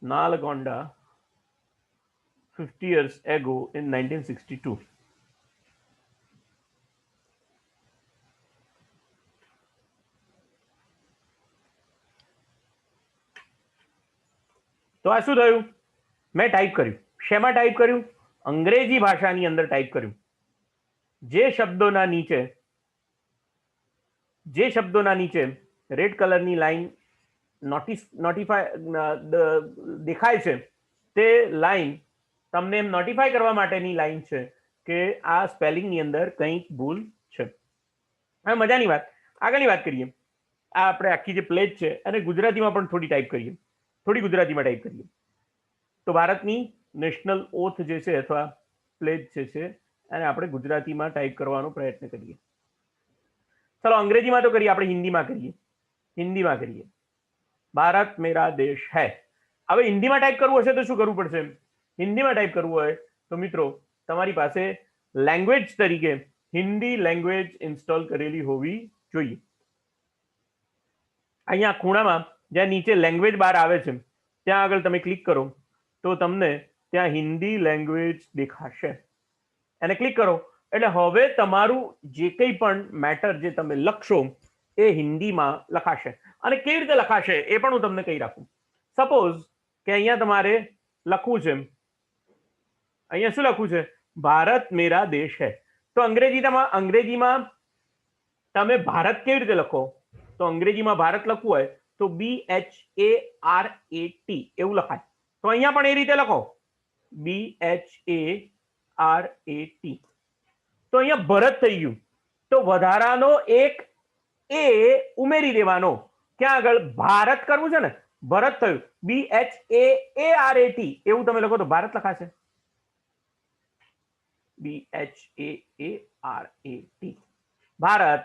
Nalagonda 50 years ago in 1962. તો આ શું થયું? મેં ટાઈપ કર્યું. શેમાં ટાઈપ કર્યું? અંગ્રેજી ભાષાની અંદર ટાઈપ કર્યું. જે શબ્દોના નીચે રેડ કલરની લાઈન દેખાય છે તે લાઈન તમને એમ નોટિફાય કરવા માટેની લાઈન છે કે આ સ્પેલિંગની અંદર કંઈક ભૂલ છે. હવે મજાની વાત, આગળની વાત કરીએ. આ આપણે આખી જે પ્લેજ છે અને ગુજરાતીમાં પણ થોડી ગુજરાતીમાં ટાઈપ કરીએ. તો ભારતની નેશનલ ઓથ જે છે અથવા પ્લેજ જે છે એને આપણે ગુજરાતીમાં ટાઈપ કરવાનો પ્રયત્ન કરીએ. ચલો અંગ્રેજીમાં તો કરીએ, આપણે હિન્દીમાં કરીએ. ભારત મેરા દેશ હૈ. હવે હિન્દીમાં ટાઈપ કરવું હશે તો શું કરવું પડશે? હિન્દીમાં ટાઈપ કરવું હોય તો મિત્રો તમારી પાસે લેંગ્વેજ તરીકે હિન્દી લેંગ્વેજ ઇન્સ્ટોલ કરેલી હોવી જોઈએ. અહીંયા ખૂણામાં જ્યાં નીચે લેંગ્વેજ બાર આવે છે ત્યાં આગળ તમે ક્લિક કરો તો તમને ત્યાં હિન્દી લેંગ્વેજ દેખાશે. એને ક્લિક કરો એટલે હવે તમારું જે કંઈ પણ મેટર જે તમે લખશો એ હિન્દીમાં લખાશે. અને કેવી રીતે લખાશે એ પણ હું તમને કહી રાખું. સપોઝ કે અહીંયા તમારે લખવું છે, અહીંયા શું લખવું છે? ભારત મેરા દેશ હૈ. તો અંગ્રેજીમાં તમે ભારત કેવી રીતે લખો? તો અંગ્રેજીમાં ભારત લખવું હોય તો BHARAT એવું લખાય. તો અહીંયા પણ એ રીતે લખો BHARAT. તો અહીંયા ભરત થઈ ગયું તો વધારાનો એક એ ઉમેરી દેવાનો. ક્યાં આગળ? ભારત કરવું છે ને, ભરત થયું BHAARAT એવું તમે લખો તો ભારત લખાશે. BHAARAT ભારત.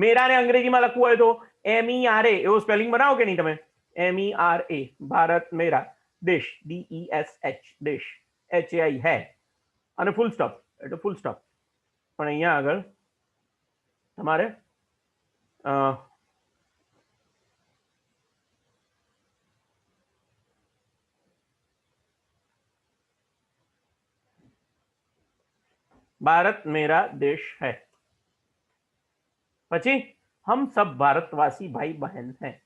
મેરાને અંગ્રેજીમાં લખવું હોય તો MERA એવો સ્પેલિંગ બનાવો કે નહીં તમે? MERA ભારત મેરા. દેશ DESH દેશ. HAI હૈ અને ફૂલ સ્ટોપ એટલે ફૂલ સ્ટોપ. પણ અહીંયા આગળ તમારે भारत मेरा देश है। પછી हम सब भारतवासी भाई बहन हैं।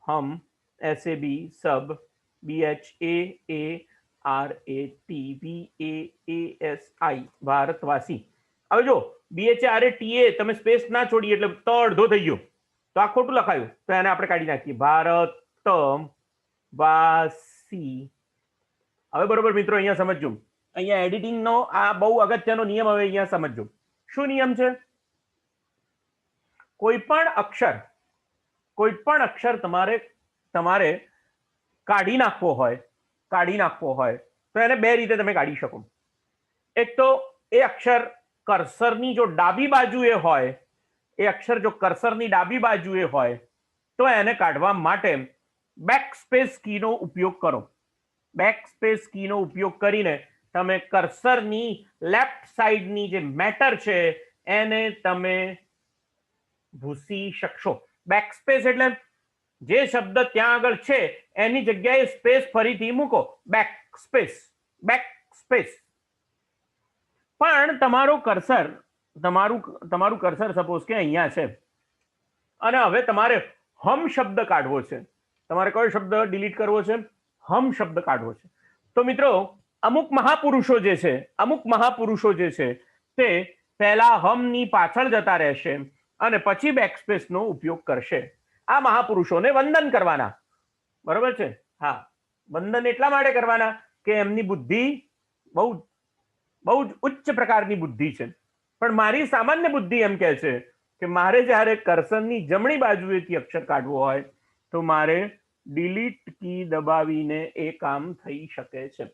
हम ऐसे भी सब BHAARATVAASI ભારતવાસી। હવે જો BHARATA તમે સ્પેસ ના છોડી એટલે તો અડધો થઈ ગયો, તો આ ખોટું લખાયું, તો એને આપણે કાઢી નાખીએ ભારતવાસી। હવે બરોબર મિત્રો, અહીંયા સમજજો, અહીંયા એડિટિંગનો આ બહુ અગત્યનો નિયમ હવે અહીંયા સમજજો। શું નિયમ છે? કોઈ પણ અક્ષર તમારે કાઢી નાખવો હોય તો એને બે રીતે તમે કાઢી શકો। એક તો એ અક્ષર કર્સરની જો ડાબી બાજુએ હોય, તો એને કાઢવા માટે બેકસ્પેસ કીનો ઉપયોગ કરો। બેકસ્પેસ કીનો ઉપયોગ કરીને તમે કર્સરની લેફ્ટ સાઈડની જે મેટર છે એને તમે ભૂસી શકશો। બેકસ્પેસ એટલે જે શબ્દ ત્યાં આગળ છે એની જગ્યાએ સ્પેસ ફરીથી મૂકો, બેકસ્પેસ। પણ તમારું કર્સર સપોઝ કે અહીંયા છે અને હવે તમારે હમ શબ્દ કાઢવો છે। તમારે કયો શબ્દ ડિલીટ કરવો છે? હમ શબ્દ કાઢવો છે। તો મિત્રો અમુક મહાપુરુષો જે છે તે પહેલા હમની પાછળ જતા રહેશે અને પછી બેકસ્પેસનો ઉપયોગ કરશે। આ મહાપુરુષોને વંદન કરવાના, બરોબર છે? હા, વંદન એટલા માટે કરવાના કે એમની બુદ્ધિ બહુ જ ઉચ્ચ પ્રકારની બુદ્ધિ છે। પણ મારી સામાન્ય બુદ્ધિ એમ કહે છે કે મારે જ્યારે કર્સરની જમણી બાજુએથી અક્ષર કાઢવો હોય તો મારે ડિલીટ કી દબાવીને એ કામ થઈ શકે છે।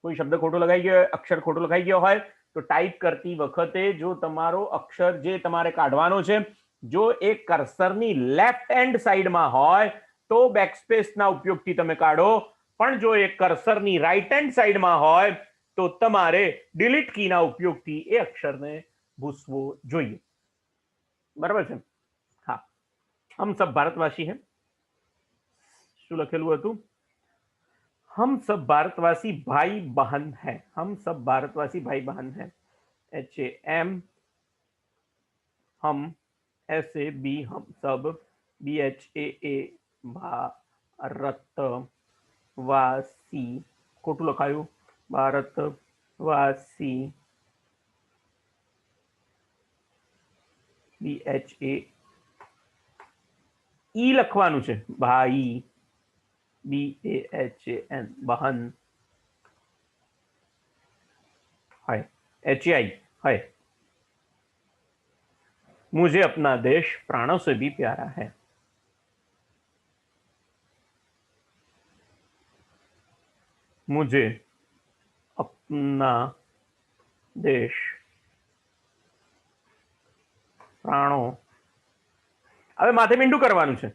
કોઈ શબ્દ ખોટો લખાઈ ગયો હોય, અક્ષર ખોટો લખાઈ ગયો હોય તો ટાઈપ કરતી વખતે જો તમારો અક્ષર જે તમારે કાઢવાનો છે જો એ કર્સરની લેફ્ટ હેન્ડ સાઈડમાં હોય તો બેકસ્પેસના ઉપયોગથી તમે કાઢો, પણ જો એ કર્સરની રાઈટ હેન્ડ સાઈડમાં હોય તો તમારે ડિલીટ કીના ઉપયોગથી એ અક્ષરને ભૂસવો જોઈએ, બરાબર છે? હા, હમ સબ ભારતવાસી હૈ। શું લખેલું હતું? हम सब भारतवासी भाई बहन हैं। हम सब भारतवासी भाई बहन हैं। HAM हम, ऐसे भी हम सब, BHAA भारतवासी, ખોટું લખાયું, ભારતવાસી, BHA ઈ લખવાનું છે, ભાઈ, BAHAN बहन है, HAI है। मुझे अपना देश प्राणों से भी प्यारा है। मुझे अपना देश प्राणों, હવે માથે મીંડું કરવાનું છે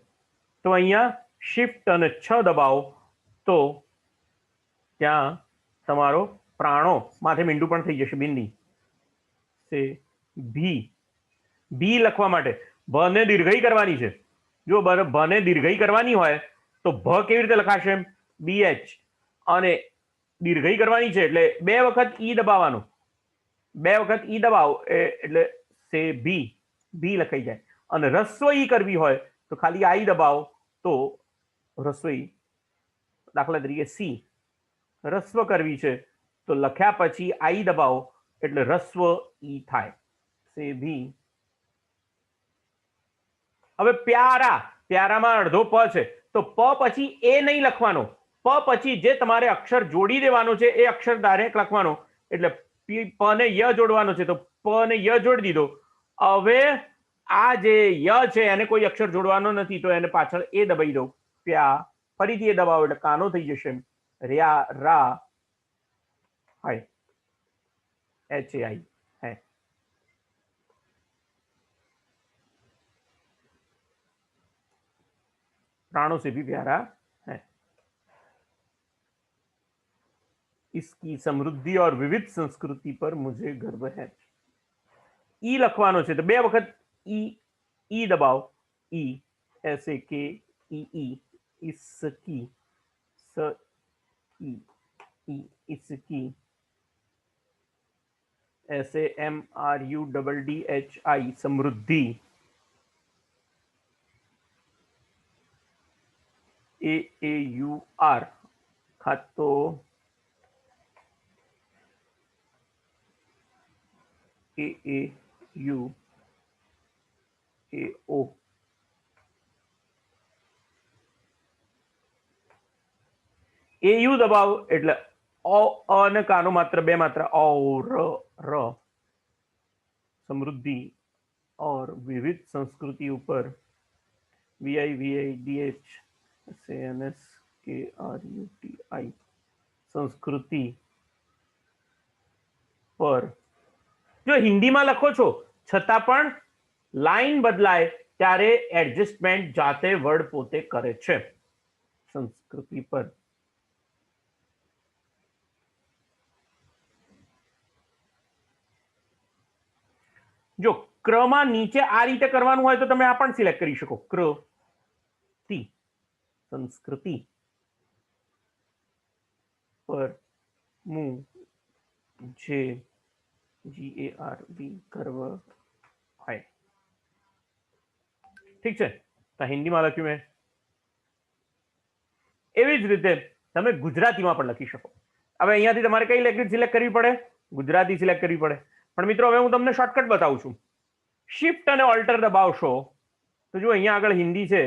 તો અહીંયા શિફ્ટ અને 6 દબાવો તો ત્યાં તમારો પ્રાણો માથે મીંડું પણ થઈ જશે, બિંદી સે ભી લખવા માટે ભને દીર્ઘઈ કરવાની છે। જો ભને દીર્ઘઈ કરવાની હોય તો ભ કેવી રીતે લખાશે? BH, અને દીર્ઘઈ કરવાની છે એટલે 2 વખત ઈ દબાવવાનો, 2 વખત ઈ દબાવો એટલે સે ભી લખાઈ જાય। અને રસ્વ ઈ કરવી હોય તો ખાલી આઈ દબાવો તો રસોઈ, દાખલા તરીકે સી, રસ્વ કરવી છે તો લખ્યા પછી આઈ દબાવો એટલે રસ્વ ઈ થાય, સે ભી। હવે પ્યારામાં અડધો પ છે તો પ પછી એ નહીં લખવાનો, પ પછી જે તમારે અક્ષર જોડી દેવાનો છે એ અક્ષર ડાયરેક્ટ લખવાનો, એટલે પ ને ય જોડવાનો છે તો પ ને ય જોડી દીધો। હવે આ જે ય છે એને કોઈ અક્ષર જોડવાનો નથી તો એને પાછળ એ દબાઈ દો, પ્યા, ફરીથી એ દબાવો એટલે કાનો થઈ જશે, ર્યા, રા, હાય, HAI है। प्राणों से भी प्यारा है। इसकी समृद्धि और विविध संस्कृति पर मुझे गर्व है। ई लखवानो छे तो 2 वखत ई दबाओ, ई, ऐसे के ई, इसकी, स ई, इसकी, SAMRUDDHI समृद्धि, AAUR खातो AAUAO AU દબાવો એટલે અ અને કાનો માત્ર બે માત્ર ર સમૃદ્ધિ और विविध संस्कृति ऊपर VIVIDHSANSKRUTI संस्कृति પર જો હિન્દીમાં લખો છો છતાં પણ લાઈન બદલાય ત્યારે એડજસ્ટમેન્ટ જાતે વર્ડ પોતે કરે છે. સંસ્કૃતિ પર જો ક્રમાં નીચે આ રીતે કરવાનું હોય તો તમે આ પણ સિલેક્ટ કરી શકો, ક્ર તી સંસ્કૃતિ પર મુ જે GARV ગર્વ હોય. ઠીક છે, તો હિન્દીમાં લખ્યું મેં. એવી જ રીતે તમે ગુજરાતીમાં પણ લખી શકો. હવે અહીંયાથી તમારે કઈ લેંગ્વેજ સિલેક્ટ કરવી પડે? ગુજરાતી સિલેક્ટ કરવી પડે. પણ મિત્રો હવે હું તમને શોર્ટકટ બતાવું છું. શિફ્ટ અને ઓલ્ટર દબાવશો તો જો અહીંયા આગળ હિન્દી છે,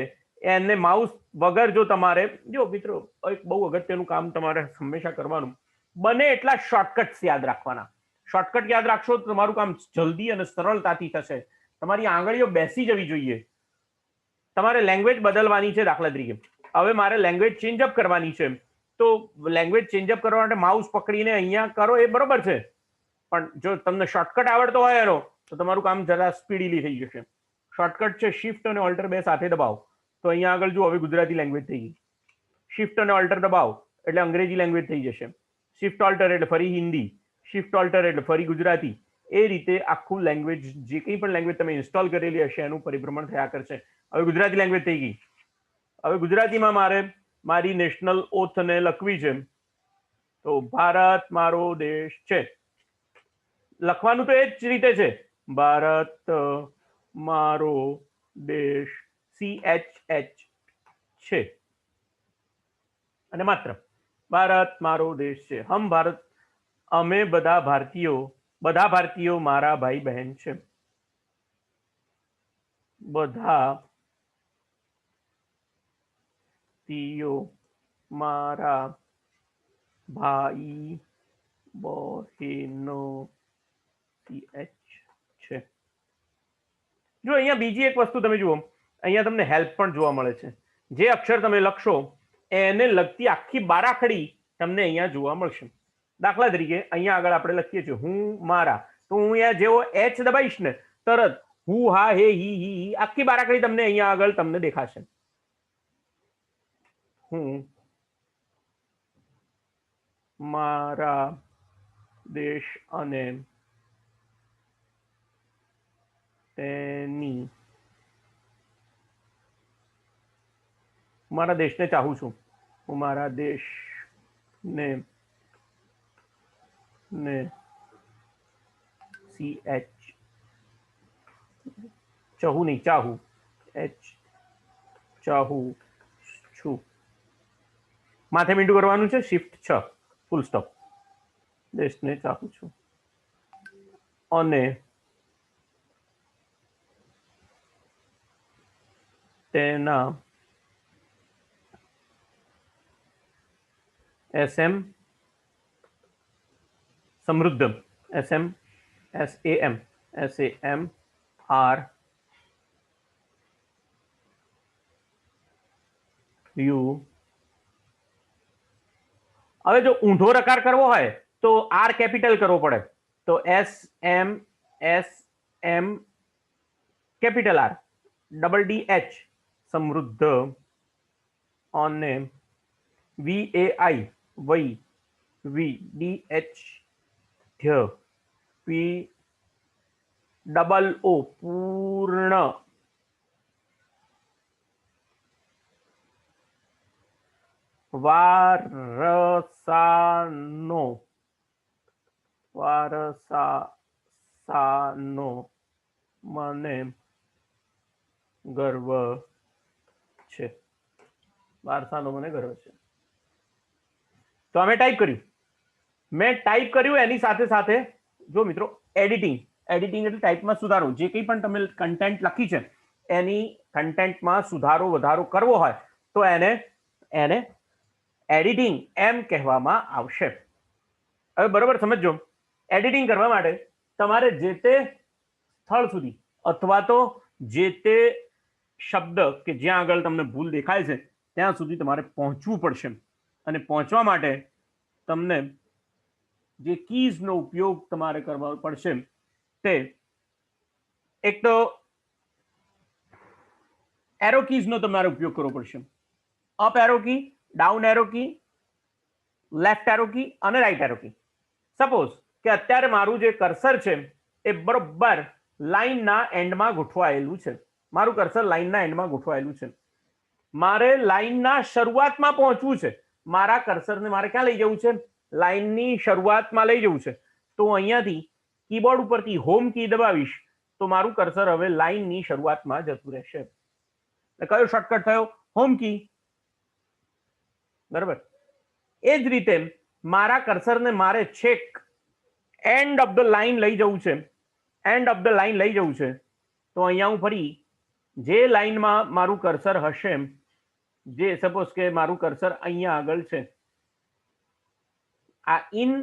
એને માઉસ વગર જો તમારે, જો મિત્રો એક બહુ અગત્યનું કામ તમારે હંમેશા કરવાનું, બને એટલા શોર્ટકટ્સ યાદ રાખવાના. શોર્ટકટ યાદ રાખશો તો તમારું કામ જલ્દી અને સરળતાથી થશે. તમારી આંગળીઓ બેસી જવી જોઈએ. તમારે લેંગ્વેજ બદલવાની છે, દાખલા તરીકે હવે મારે લેંગ્વેજ ચેન્જઅપ કરવાની છે, તો લેંગ્વેજ ચેન્જઅપ કરવા માટે માઉસ પકડીને અહીંયા કરો એ બરોબર છે, પણ જો તમને શોર્ટકટ આવડતો હોય એનો તો તમારું કામ જરા સ્પીડીલી થઈ જશે. શોર્ટકટ છે શિફ્ટ અને ઓલ્ટર બે સાથે દબાવો તો અહીંયા આગળ જો હવે ગુજરાતી લેંગ્વેજ થઈ ગઈ. શિફ્ટ અને ઓલ્ટર દબાવો એટલે અંગ્રેજી લેંગ્વેજ થઈ જશે. શિફ્ટ ઓલ્ટર એટલે ફરી હિન્દી, શિફ્ટ ઓલ્ટર એટલે ફરી ગુજરાતી. એ રીતે આખું લેંગ્વેજ, જે કંઈ પણ લેંગ્વેજ તમે ઇન્સ્ટોલ કરેલી હશે એનું પરિભ્રમણ થયા કરશે. હવે ગુજરાતી લેંગ્વેજ થઈ ગઈ. હવે ગુજરાતીમાં મારે મારી નેશનલ ઓથને લખવી છે, તો ભારત મારો દેશ છે. લખવાનું તો એ જ રીતે છે, ભારત મારો દેશ CHH છે, અને માત્ર ભારત મારો દેશ છે. હમ ભારત, અમે બધા ભારતીયો મારા ભાઈ બહેન છે. બધા તીયો મારા ભાઈ બહેનો CH છે. જો અહીંયા બીજી એક વસ્તુ તમે જુઓ, અહીંયા તમને હેલ્પ પણ જોવા મળે છે. જે અક્ષર તમે લખશો એને લગતી આખી બારાખડી તમને અહીંયા જોવા મળશે. દાખલા તરીકે અહીંયા આગળ આપણે લખીએ છીએ હું મારા, તો હું અહીંયા જેવો H દબાઈશ ને તરત હું હા હે હી આખી બારાખડી તમને અહીંયા આગળ તમને દેખાશે. હું મારા દેશ અને તેની, મારા દેશને ચાહું છું. હું મારા દેશને CH, ચાહું નહીં ચાહું, H ચાહું છું. માથે મીંડું કરવાનું છે, શિફ્ટ 6 ફૂલ સ્ટોપ. દેશને ચાહું છું અને તેના SM સમૃદ્ધ, SM SAM R U. હવે જો ઊંધો રકાર કરવો હોય તો R કેપિટલ કરવો પડે, તો SM કેપિટલ R DH સમૃદ્ધ અને VAI VDH POO પૂર્ણ વારસાનો વારસાનો મને ગર્વ છે. વારસાનો મને ગર્વ છે. તો અમે ટાઈપ કર્યું. મેં ટાઈપ કર્યું એની સાથે સાથે જો મિત્રો એડિટિંગ એટલે ટાઈપમાં સુધારો. જે કંઈ પણ તમે કન્ટેન્ટ લખી છે એની કન્ટેન્ટમાં સુધારો વધારો કરવો હોય તો એને એડિટિંગ એમ કહેવામાં આવશે. હવે બરોબર સમજો. એડિટિંગ કરવા માટે તમારે જે તે સ્થળ સુધી અથવા તો જે તે શબ્દ કે જ્યાં આગળ તમને ભૂલ દેખાય છે ત્યાં સુધી તમારે પહોંચવું પડશે. અને પહોંચવા માટે તમને જે કીઝનો ઉપયોગ તમારે કરવો પડશે તે એક તો એરો કીઝનો તમારે ઉપયોગ કરવો પડશે. Up arrow key, down arrow key, left arrow key અને રાઈટ એરો કી. સપોઝ કે અત્યારે મારું જે કર્સર છે એ બરોબર લાઈનના એન્ડમાં ગોઠવાયેલું છે. મારું કર્સર લાઈનના એન્ડમાં ગોઠવાયેલું છે. મારે લાઈનના શરૂઆતમાં પહોંચવું છે. મારા કર્સરને મારે ક્યાં લઈ જવું છે? લાઈનની શરૂઆતમાં લઈ જવું છે. તો અહીંયાથી કીબોર્ડ ઉપરથી હોમ કી દબાવીશ તો મારું કર્સર હવે લાઈનની શરૂઆતમાં જતું રહેશે. કયો શોર્ટકટ થયો? હોમ કી. બરાબર. એ જ રીતે મારા કર્સરને મારે છેક એન્ડ ઓફ ધ લાઈન લઈ જવું છે. એન્ડ ઓફ ધ લાઈન લઈ જવું છે તો અહીંયા હું ફરી જે લાઈનમાં મારું કર્સર હશે, જે સપોઝ કે મારું કર્સર અહીંયા આગળ છે, આ in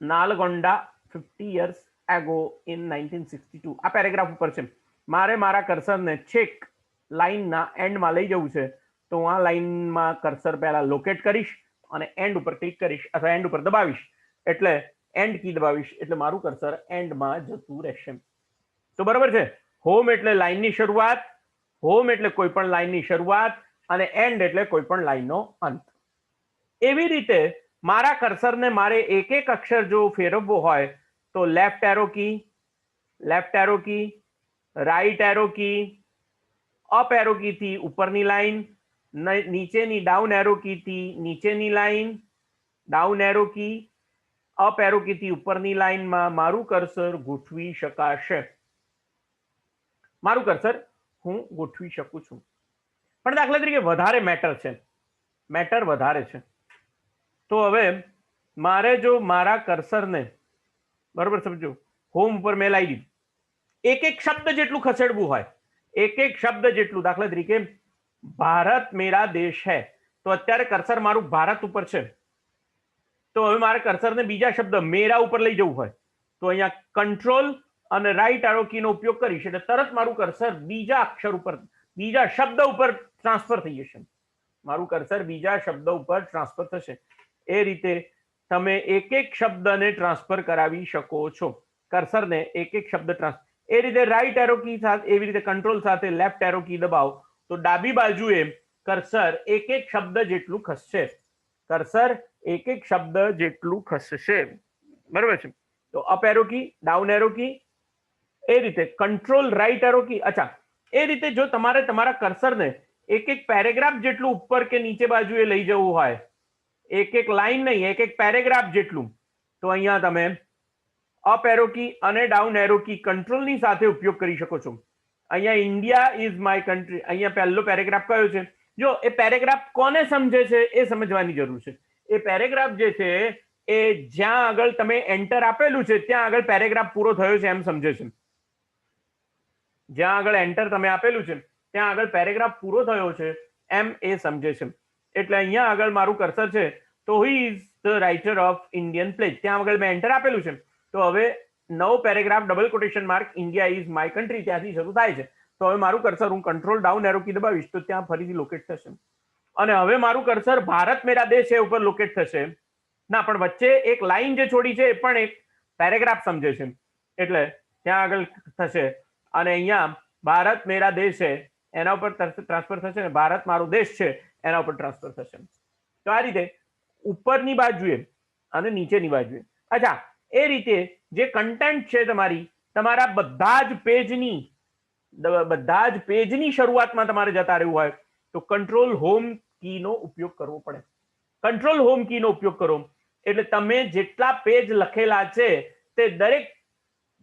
Nalgonda 50 years ago in 1962 આ પેરેગ્રાફ ઉપર છે. મારે મારા કર્સરને છેક લાઈનના એન્ડમાં લઈ જવું છે તો હું આ લાઈનમાં કર્સર પહેલા લોકેટ કરીશ અને એન્ડ ઉપર ક્લિક કરીશ અથવા એન્ડ ઉપર દબાવીશ એટલે એન્ડ કી દબાવીશ એટલે મારું કર્સર એન્ડમાં જતું રહેશે. તો બરાબર છે. હોમ એટલે લાઈનની શરૂઆત, હોમ એટલે કોઈ પણ લાઈનની શરૂઆત અને એન્ડ એટલે કોઈ પણ લાઈનનો અંત. એવી રીતે મારા કર્સરને મારે એક એક અક્ષર જો ફેરવવો હોય તો left arrow key, right arrow key, up arrow key થી ઉપરની લાઈન, નીચેની ડાઉન એરો કી થી નીચેની line, down arrow key, up arrow key થી ઉપરની લાઈનમાં મારું કર્સર ગોઠવી શકાશે. મારું કર્સર હું ગોઠવી શકું છું. પણ દાખલા તરીકે વધારે મેટર વધારે છે તો હવે મારે જો મારા કર્સરને બરોબર સમજો હોમ ઉપર મેં લાવી દીધું, એક એક શબ્દ જેટલું ખસેડવું હોય, એક એક શબ્દ જેટલું. દાખલા તરીકે ભારત મેરા દેશ હૈ તો અત્યારે કર્સર મારું ભારત ઉપર છે. તો હવે મારે કર્સરને બીજા શબ્દ મેરા ઉપર લઈ જવું હોય તો અહીંયા કંટ્રોલ અને રાઈટ એરો કીનો ઉપયોગ કરીશ એટલે તરત મારું કર્સર બીજા અક્ષર ઉપર, બીજા શબ્દ ઉપર ટ્રાન્સફર થઈ જશે. મારું કર્સર બીજા શબ્દ ઉપર ટ્રાન્સફર થશે. એ રીતે તમે એક એક શબ્દને ટ્રાન્સફર કરાવી શકો છો. કર્સરને એક એક શબ્દ ટ્રાન્સફર. એ રીતે રાઈટ એરો કી સાથે, એવી રીતે કંટ્રોલ સાથે લેફ્ટ એરો કી દબાવો તો ડાબી બાજુએ કર્સર એક એક શબ્દ જેટલું ખસશે. કર્સર એક એક શબ્દ જેટલું ખસશે. બરાબર છે. તો up arrow key, down arrow key, એ રીતે કંટ્રોલ રાઈટ એરો કી. અચ્છા, એ રીતે જો તમારે તમારા કર્સરને એક એક પેરેગ્રાફ જેટલું ઉપર કે નીચે બાજુએ લઈ જવું હોય, એક એક લાઈન નહીં, એક એક પેરેગ્રાફ જેટલું, તો અહીંયા તમે અપ એરો કી અને ડાઉન એરો કી કંટ્રોલની સાથે ઉપયોગ કરી શકો છો. અહીંયા ઇન્ડિયા ઇઝ માય કન્ટ્રી, અહીંયા પહેલો પેરેગ્રાફ કયો છે? જો એ પેરેગ્રાફ કોને સમજે છે એ સમજવાની જરૂર છે. એ પેરેગ્રાફ જે છે એ જ્યાં આગળ તમે એન્ટર આપેલું છે ત્યાં આગળ પેરેગ્રાફ પૂરો થયો છે એમ સમજે છે. જ્યાં આગળ એન્ટર તમે આપેલું છે ત્યાં આગળ પેરેગ્રાફ પૂરો થયો છે એમ એ સમજે છે. એટલે અહીંયા આગળ મારું કર્સર છે તો he is the writer of Indian pledge, ત્યાં આગળ મેં એન્ટર આપેલું છે તો હવે નવો paragraph double quotation mark India is my country ત્યાંથી શરૂ થાય છે. તો હવે મારું કર્સર હું કંટ્રોલ ડાઉન એરો કી દબાવીશ તો ત્યાં ફરીથી લોકેટ થશે. અને હવે મારું કર્સર ભારત મેરા દેશ ઉપર લોકેટ થશે. ના, પણ વચ્ચે એક લાઈન જે છોડી છે એ પણ એક પેરેગ્રાફ સમજે છે એટલે ત્યાં આગળ થશે. અને અહીંયા ભારત મેરા દેશ છે એના ઉપર ટ્રાન્સફર થશે ને ભારત મારો દેશ છે એના ઉપર ટ્રાન્સફર થશે. તો આ રીતે ઉપરની બાજુએ અને નીચેની બાજુએ. અચ્છા, એ રીતે જે કન્ટેન્ટ છે તમારા બધા જ પેજની શરૂઆતમાં તમારે જતા રહેવું હોય તો કંટ્રોલ હોમ કીનો ઉપયોગ કરવો પડે. કંટ્રોલ હોમ કીનો ઉપયોગ કરો એટલે તમે જેટલા પેજ લખેલા છે તે દરેક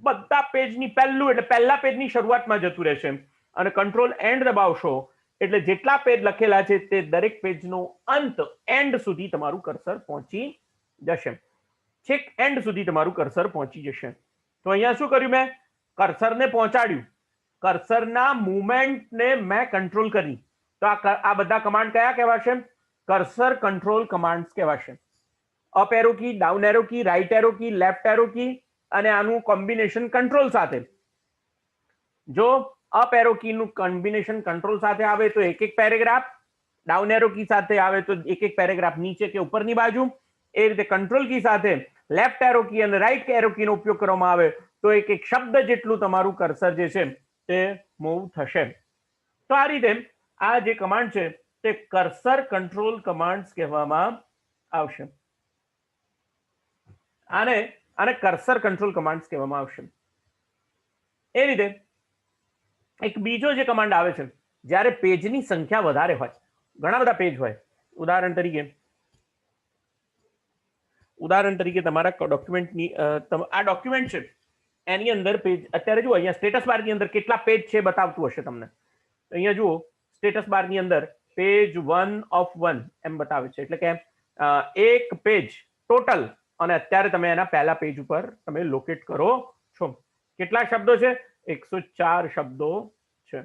બધા પેજની પહેલું એટલે પહેલા પેજની શરૂઆતમાં જતું રહેશે અને કંટ્રોલ એન્ડ દબાવશો એટલે જેટલા પેજ લખેલા છે તે દરેક પેજનો અંત એન્ડ સુધી તમારું કર્સર પહોંચી જશે. છેક એન્ડ સુધી તમારું કર્સર પહોંચી જશે. તો અહીંયા શું કર્યું મેં? કર્સરને પહોંચાડ્યું. કર્સરના મુવમેન્ટને મેં કંટ્રોલ કરી. તો આ બધા કમાન્ડ કયા કહેવાશે? કર્સર કંટ્રોલ કમાન્ડ્સ કહેવાશે. Up arrow key, down arrow key, right arrow key, left arrow key અને આનું કોમ્બિનેશન કંટ્રોલ સાથે. જો અપ એરો કીનું કોમ્બિનેશન કંટ્રોલ સાથે આવે તો એક એક પેરેગ્રાફ, ડાઉન એરો કી સાથે આવે તો એક એક પેરેગ્રાફ નીચે કે ઉપરની બાજુ, એ રીતે કંટ્રોલ કી સાથે લેફ્ટ એરો કી અને રાઈટ એરો કીનો ઉપયોગ કરવામાં આવે તો એક એક શબ્દ જેટલું તમારું કર્સર જે છે તે મૂવ થશે. તો આ રીતે આ જે કમાન્ડ છે તે કર્સર કંટ્રોલ કમાન્ડ્સ કહેવામાં આવશે. આને કર્સર કંટ્રોલ કમાન્ડ્સ કહેવામાં આવશે. એ રીતે એક બીજો જે કમાન્ડ આવે છે જ્યારે પેજની સંખ્યા વધારે હોય, ઘણા બધા પેજ હોય, ઉદાહરણ તરીકે તમારા ડોક્યુમેન્ટની આ ડોક્યુમેન્ટ છે એની અંદર પેજ અત્યારે જુઓ અહીંયા સ્ટેટસ બારની અંદર કેટલા પેજ છે બતાવતું હશે તમને. અહીંયા જુઓ સ્ટેટસ બારની અંદર પેજ 1 of 1 એમ બતાવે છે, એટલે કે એક પેજ ટોટલ અને અત્યારે તમે એના પહેલા પેજ ઉપર તમે લોકેટ કરો છો. કેટલા શબ્દો છે? 104 શબ્દો છે.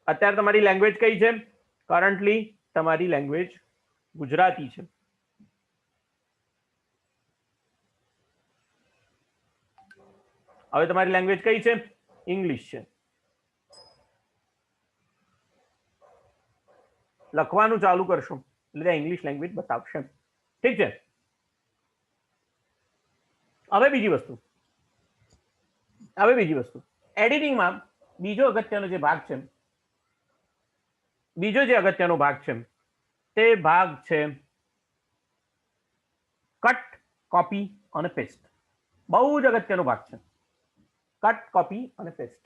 અત્યારે તમારી લેંગ્વેજ કઈ છે? કરન્ટલી તમારી લેંગ્વેજ ગુજરાતી છે. હવે તમારી લેંગ્વેજ કઈ છે? ઇંગ્લિશ છે. લખવાનું ચાલુ કરશો એટલે ઇંગ્લિશ લેંગ્વેજ બતાવશે. ઠીક છે. હવે બીજી વસ્તુ એડિટિંગમાં બીજો અગત્યનો જે ભાગ છે, તે ભાગ છે કટ, કોપી અને પેસ્ટ. બહુ જ અગત્યનો ભાગ છે કટ, કોપી અને પેસ્ટ.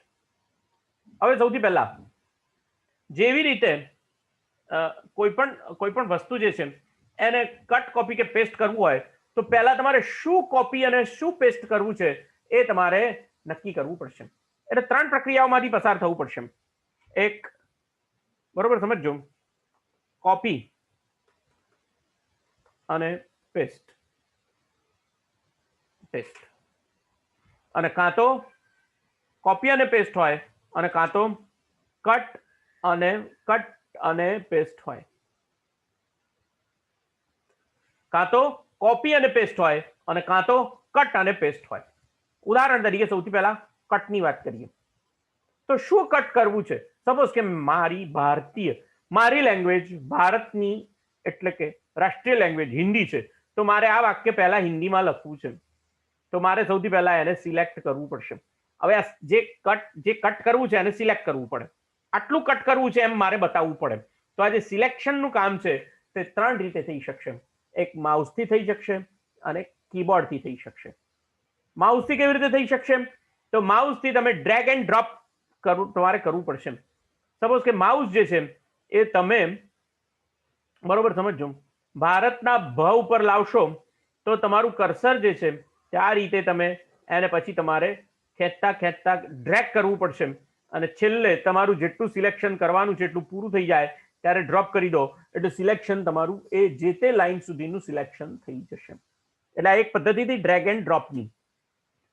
હવે સૌથી પહેલા જેવી રીતે કોઈ પણ વસ્તુ જે છે એને કટ, કોપી કે પેસ્ટ કરવું હોય તો પહેલા તમારે શું કોપી અને શું પેસ્ટ કરવું છે એ તમારે નક્કી કરવું પડશે. એટલે 3 પ્રક્રિયાઓમાંથી પસાર થવું પડશે. એક, બરોબર સમજજો, કોપી અને પેસ્ટ અને કાં તો કોપી અને પેસ્ટ હોય અને કાં તો કટ અને પેસ્ટ હોય. કાં તો કોપી અને પેસ્ટ હોય અને કાં તો કટ અને પેસ્ટ હોય. ઉદાહરણ તરીકે સૌથી પહેલા કટની વાત કરીએ તો શું કટ કરવું છે? સપોઝ કે મારી લેંગ્વેજ ભારતની એટલે કે રાષ્ટ્રીય લેંગ્વેજ હિન્દી છે, તો મારે આ વાક્ય પહેલા હિન્દીમાં લખવું છે, તો મારે સૌથી પહેલા એને સિલેક્ટ કરવું પડશે. હવે જે કટ કરવું છે એને સિલેક્ટ કરવું પડે. આટલું કટ કરવું છે એમ મારે બતાવવું પડે. તો આ જે સિલેક્શનનું કામ છે તે 3 રીતે થઈ શકશે. એક માઉસથી થઈ શકશે અને કીબોર્ડથી થઈ શકશે. માઉસથી કેવી રીતે થઈ શકશે? તો માઉસથી તમે ડ્રેગ એન્ડ ડ્રોપ તમારે કરવું પડશે. સપોઝ કે માઉસ જે છે એ તમે, બરોબર સમજો, ભારતના ભ ઉપર લાવશો તો તમારું કર્સર જે છે તે આ રીતે તમે એને પછી તમારે ખેંચતા ડ્રેગ કરવું પડશે અને છેલ્લે તમારું જેટલું સિલેક્શન કરવાનું છે એટલું પૂરું થઈ જાય ત્યારે ડ્રોપ કરી દો એટલે સિલેક્શન તમારું એ જે તે લાઈન સુધીનું સિલેક્શન થઈ જશે. એટલે આ એક પદ્ધતિ હતી ડ્રેગ એન્ડ ડ્રોપની.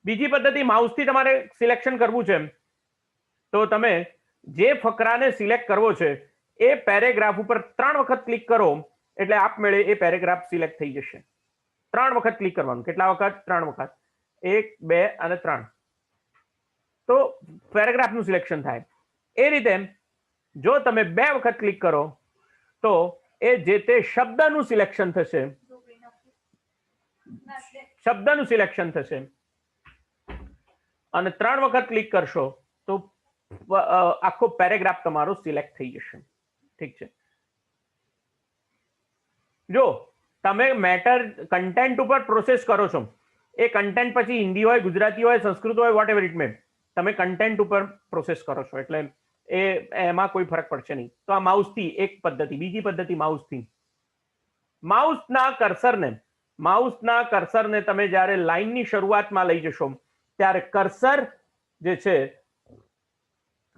બીજી પદ્ધતિ, માઉસથી તમારે સિલેક્શન કરવું છે તો તમે જે ફકરાને સિલેક્ટ કરવો છે એ પેરેગ્રાફ ઉપર 3 વખત ક્લિક કરો એટલે આપમેળે એ પેરેગ્રાફ સિલેક્ટ થઈ જશે. 3 વખત ક્લિક કરવાનું. કેટલા વખત? 3 વખત. 1, 2 અને 3. તો પેરેગ્રાફનું સિલેક્શન થાય. એ રીતે જો તમે 2 વખત ક્લિક કરો તો એ જે તે શબ્દનું સિલેક્શન થશે અને 3 વખત ક્લિક કરશો તો આખો પેરેગ્રાફ તમારો સિલેક્ટ થઈ જશે. ઠીક છે. જો તમે મેટર કન્ટેન્ટ ઉપર પ્રોસેસ કરો છો, એ કન્ટેન્ટ પછી હિન્દી હોય, ગુજરાતી હોય, સંસ્કૃત હોય, વોટ એવર ઇટ મે, તમે કન્ટેન્ટ ઉપર પ્રોસેસ કરો છો એટલે એમાં કોઈ ફરક પડશે નહીં. તો આ માઉસથી એક પદ્ધતિ. બીજી પદ્ધતિ માઉસથી. માઉસના કર્સરને તમે જ્યારે લાઈનની શરૂઆતમાં લઈ જશો ત્યારે કર્સર જે છે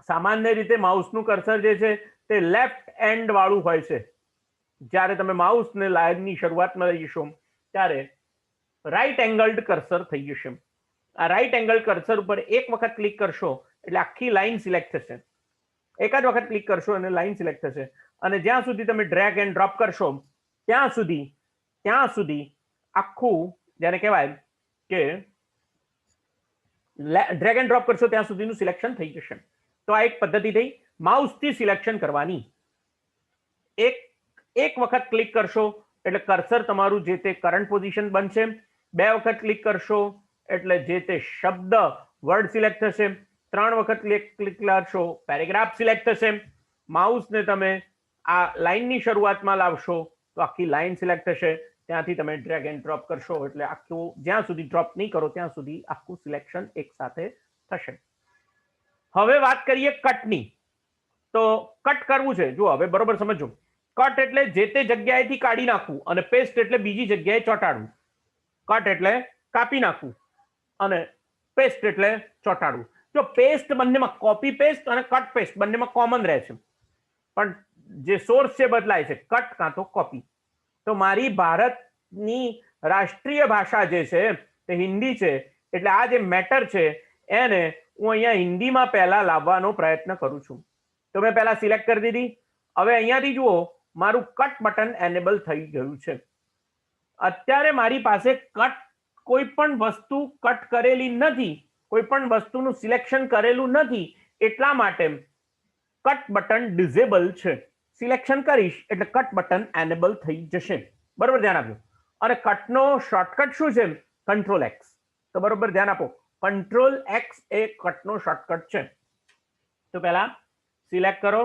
સામાન્ય રીતે માઉસનું કર્સર જે છે તે લેફ્ટ એન્ડ વાળું હોય છે. જ્યારે તમે માઉસને લાઈનની શરૂઆતમાં લઈ જશો ત્યારે રાઈટ એંગલ્ડ કર્સર થઈ જશે. આ રાઈટ એંગલ કર્સર ઉપર એક વખત ક્લિક કરશો એટલે આખી લાઈન સિલેક્ટ થશે. એક જ વખત ક્લિક કરશો અને લાઈન સિલેક્ટ થશે. અને જ્યાં સુધી તમે ડ્રેગ એન્ડ ડ્રોપ કરશો ત્યાં સુધી આખું જેને કહેવાય કે ડ્રેગ એન્ડ ડ્રોપ કરશો ત્યાં સુધીનું સિલેક્શન થઈ જશે. તો આ એક પદ્ધતિ થઈ માઉસથી સિલેક્શન કરવાની. એક વખત ક્લિક કરશો એટલે કર્સર તમારું જે તે કરંટ પોઝિશન બનશે. 2 વખત ક્લિક કરશો એટલે જે તે શબ્દ વર્ડ સિલેક્ટ થશે. 3 વખત ક્લિક કરશો પેરેગ્રાફ સિલેક્ટ થશે. માઉસને તમે આ લાઈનની શરૂઆતમાં લાવશો તો આખી લાઈન સિલેક્ટ થશે. ત્યાંથી તમે ડ્રેગ એન્ડ ડ્રોપ કરશો એટલે આખું જ્યાં સુધી ડ્રોપ નહીં કરો ત્યાં સુધી આખું સિલેક્શન એક સાથે થશે. હવે વાત કરીએ કટની. તો કટ કરવું છે, જો હવે બરોબર સમજો. કટ એટલે જે તે જગ્યાએથી કાઢી નાખવું અને પેસ્ટ એટલે બીજી જગ્યાએ ચોંટાડવું. કટ એટલે કાપી નાખવું અને પેસ્ટ એટલે ચોંટાડવું. જો પેસ્ટ બંનેમાં કોપી પેસ્ટ અને કટ પેસ્ટ બંનેમાં કોમન રહે છે, પણ જે સોર્સ છે બદલાય છે, કટ કાં તો કોપી. તો મારી ભારતની રાષ્ટ્રીય ભાષા જે છે તે હિન્દી છે, એટલે આ જે મેટર છે એને હું અહીંયા હિન્દીમાં પહેલા લાવવાનો પ્રયત્ન કરું છું. તો મેં પહેલા સિલેક્ટ કરી દીધી. હવે અહીંયાથી જુઓ મારું કટ બટન એનેબલ થઈ ગયું છે. અત્યારે મારી પાસે કટ કોઈ પણ વસ્તુ કટ કરેલી નથી, કોઈ પણ વસ્તુનું સિલેક્શન કરેલું નથી, એટલા માટે કટ બટન ડિસેબલ છે. સિલેક્શન કરીશ એટલે કટ બટન એનેબલ થઈ જશે. બરોબર ધ્યાન આપજો. અને કટનો શોર્ટકટ શું છે? Control x. તો બરોબર ધ્યાન આપો, કંટ્રોલ એક્સ એ કટનો શોર્ટકટ છે. તો પહેલા સિલેક્ટ કરો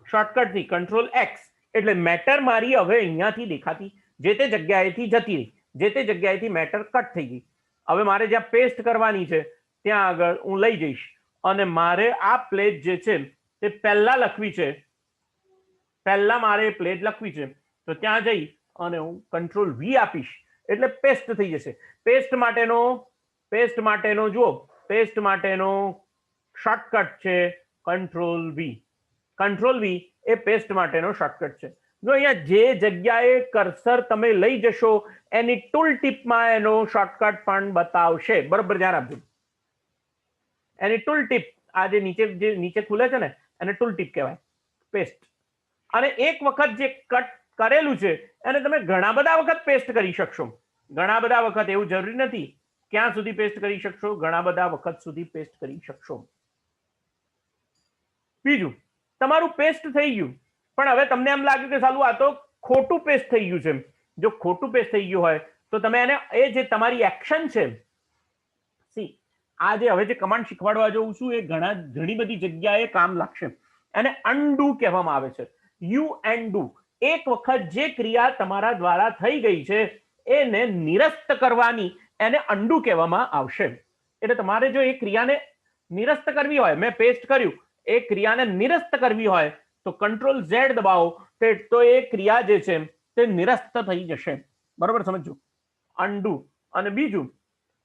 શોર્ટકટથી કંટ્રોલ એક્સ એટલે મેટર મારી હવે અહીંયાથી દેખાતી જે તે જગ્યાએથી જતી રહી, જે તે જગ્યાએથી મેટર કટ થઈ ગઈ. હવે મારે જ્યાં પેસ્ટ કરવાની છે ત્યાં આગળ હું લઈ જઈશ અને મારે આ પ્લેટ જે છે તે પહેલા લખવી છે. પહેલા મારે પ્લેટ લખવી છે તો ત્યાં જઈ અને હું કંટ્રોલ વી આપીશ એટલે પેસ્ટ થઈ જશે. પેસ્ટ માટેનો જુઓ, પેસ્ટ માટેનો શોર્ટકટ છે કંટ્રોલ વી. કંટ્રોલ વી એ પેસ્ટ માટેનો શોર્ટકટ છે. જો અહીંયા જે જગ્યાએ કર્સર તમે લઈ જશો એની ટૂલ ટીપમાં એનો શોર્ટકટ પણ બતાવશે. બરોબર ધ્યાન આપજો. એની ટૂલ ટીપ આ જે નીચે ખુલે છે ને એને ટૂલ ટીપ કહેવાય, પેસ્ટ. અને એક વખત જે કટ કરેલું છે એને તમે ઘણા બધા વખત પેસ્ટ કરી શકશો. ઘણા બધા વખત, એવું જરૂરી નથી. ક્યાં સુધી પેસ્ટ કરી શકશો? ઘણા બધા વખત સુધી પેસ્ટ કરી શકશો. બીજું, તમારું પેસ્ટ થઈ ગયું પણ હવે તમને એમ લાગ્યું કે સાલું આ તો ખોટું પેસ્ટ થઈ ગયું છે. જો ખોટું પેસ્ટ થઈ ગયું હોય તો તમે એને એ જે તમારી એક્શન છે, આ જે હવે જે કમાન્ડ શીખવાડવા જઉં છું એ ઘણી બધી જગ્યાએ કામ લાગશે. એને અનડુ કહેવામાં આવે છે. You and do. એક વખત જે ક્રિયા તમારા દ્વારા થઈ ગઈ છે એને નિરસ્ત કરવાની એને અનડુ કહેવામાં આવશે. એટલે તમારે જો એ ક્રિયાને નિરસ્ત કરવી હોય, મેં પેસ્ટ કર્યું, એ ક્રિયાને નિરસ્ત કરવી હોય તો કંટ્રોલ ઝેડ દબાવો તો એ ક્રિયા જે છે તે નિરસ્ત થઈ જશે. બરોબર સમજો? અનડુ. અને બીજું,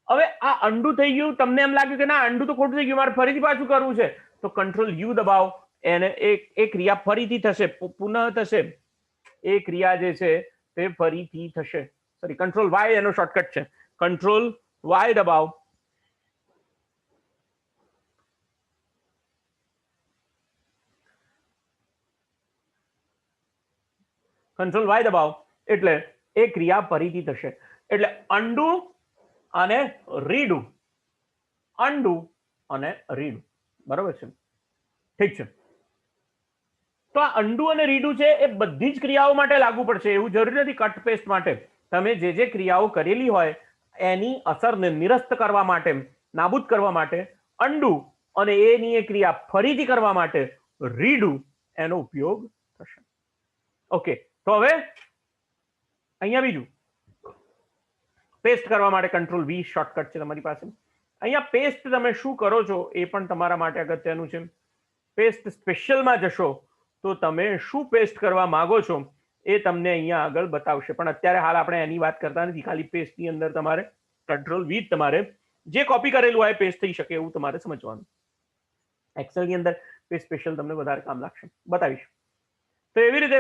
હવે આ અનડુ થઈ ગયું, તમને એમ લાગ્યું કે ના અનડુ તો ખોટું થઈ ગયું, મારે ફરીથી પાછું કરવું છે, તો કંટ્રોલ યુ દબાવો, એને એ ક્રિયા ફરીથી થશે, પુનઃ થશે. એ ક્રિયા જે છે તે ફરીથી થશે. સોરી, કંટ્રોલ વાય એનો શોર્ટકટ છે. કંટ્રોલ વાય દબાવો. કંટ્રોલ વાય દબાવો એટલે એ ક્રિયા ફરીથી થશે. એટલે અનડુ અને રીડુ, અનડુ અને રીડુ. બરોબર છે? ઠીક છે. તો આ અનડુ અને રીડુ છે એ બધી જ ક્રિયાઓ માટે લાગુ પડશે, એવું જરૂરી નથી કટ પેસ્ટ માટે. તમે જે ક્રિયાઓ કરેલી હોય એની અસરને નિરસ્ત કરવા માટે, નાબૂદ કરવા માટે અનડુ અને એની એ ક્રિયા ફરીથી કરવા માટે રીડુ એનો ઉપયોગ થશે. ઓકે, તો હવે અહીંયા બીજું, પેસ્ટ કરવા માટે કંટ્રોલ વી શોર્ટકટ છે તમારી પાસે. અહીંયા પેસ્ટ તમે શું કરો છો એ પણ તમારા માટે અગત્યનું છે. પેસ્ટ સ્પેશિયલમાં જશો તો તમે શું પેસ્ટ કરવા માંગો છો એ તમને અહીંયા આગળ બતાવશે. પણ અત્યારે હાલ આપણે એની વાત કરતા નથી, ખાલી પેસ્ટની અંદર તમારે કંટ્રોલ વી તમારે જે કોપી કરેલું હોય પેસ્ટ થઈ શકે એવું તમારે સમજવાનું. એક્સેલની અંદર પેસ્ટ સ્પેશિયલ તમને વધારે કામ લાગશે, બતાવીશ. તો એવી રીતે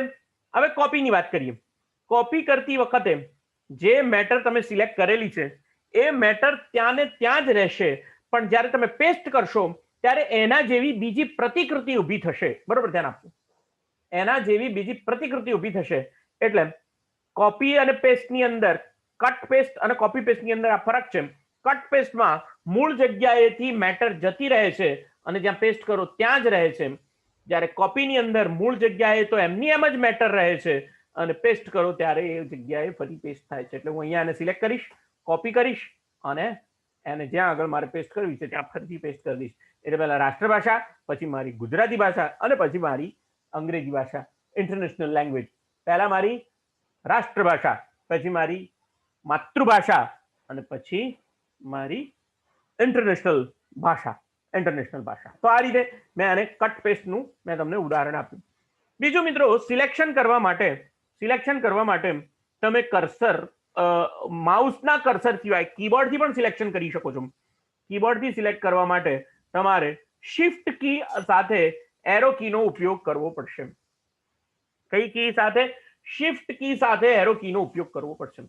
હવે કોપીની વાત કરીએ. કોપી કરતી વખતે જે મેટર તમે સિલેક્ટ કરેલી છે એ મેટર ત્યાં ને ત્યાં જ રહેશે, પણ જ્યારે તમે પેસ્ટ કરશો ત્યારે એના જેવી બીજી પ્રતિકૃતિ ઊભી થશે. બરોબર, ધ્યાન આપજો. એના જેવી બીજી પ્રતિકૃતિ ઊભી થશે. એટલે કોપી અને પેસ્ટની અંદર, કટ પેસ્ટ અને કોપી પેસ્ટની અંદર આ ફરક છે. કટ પેસ્ટમાં મૂળ જગ્યાએથી મેટર જતી રહે છે અને જ્યાં પેસ્ટ કરો ત્યાં જ રહે છે. જ્યારે કોપીની અંદર મૂળ જગ્યાએ તો એમની એમ જ મેટર રહે છે અને પેસ્ટ કરો ત્યારે એ જગ્યાએ ફરી પેસ્ટ થાય છે. એટલે હું અહીંયા એને સિલેક્ટ કરીશ, કોપી કરીશ અને એને જ્યાં આગળ મારે પેસ્ટ કરવી છે ત્યાં ફરીથી પેસ્ટ કરી દઈશ. એટલે પહેલા રાષ્ટ્રભાષા, પછી મારી ગુજરાતી ભાષા અને પછી મારી અંગ્રેજી ભાષા, ઇન્ટરનેશનલ લેંગ્વેજ. પહેલા મારી રાષ્ટ્રભાષા, પછી મારી માતૃભાષા અને પછી મારી ઇન્ટરનેશનલ ભાષા. તો આ રીતે મેં આને કટ પેસ્ટનું મેં તમને ઉદાહરણ આપ્યું. બીજું મિત્રો, સિલેક્શન કરવા માટે તમે કર્સર, માઉસના કર્સર સિવાય કીબોર્ડથી પણ સિલેક્શન કરી શકો છો. કીબોર્ડથી સિલેક્ટ કરવા માટે તમારે શિફ્ટ કી સાથે એરો કીનો ઉપયોગ કરવો પડશે. કઈ કી સાથે? શિફ્ટ કી સાથે એરો કીનો ઉપયોગ કરવો પડશે.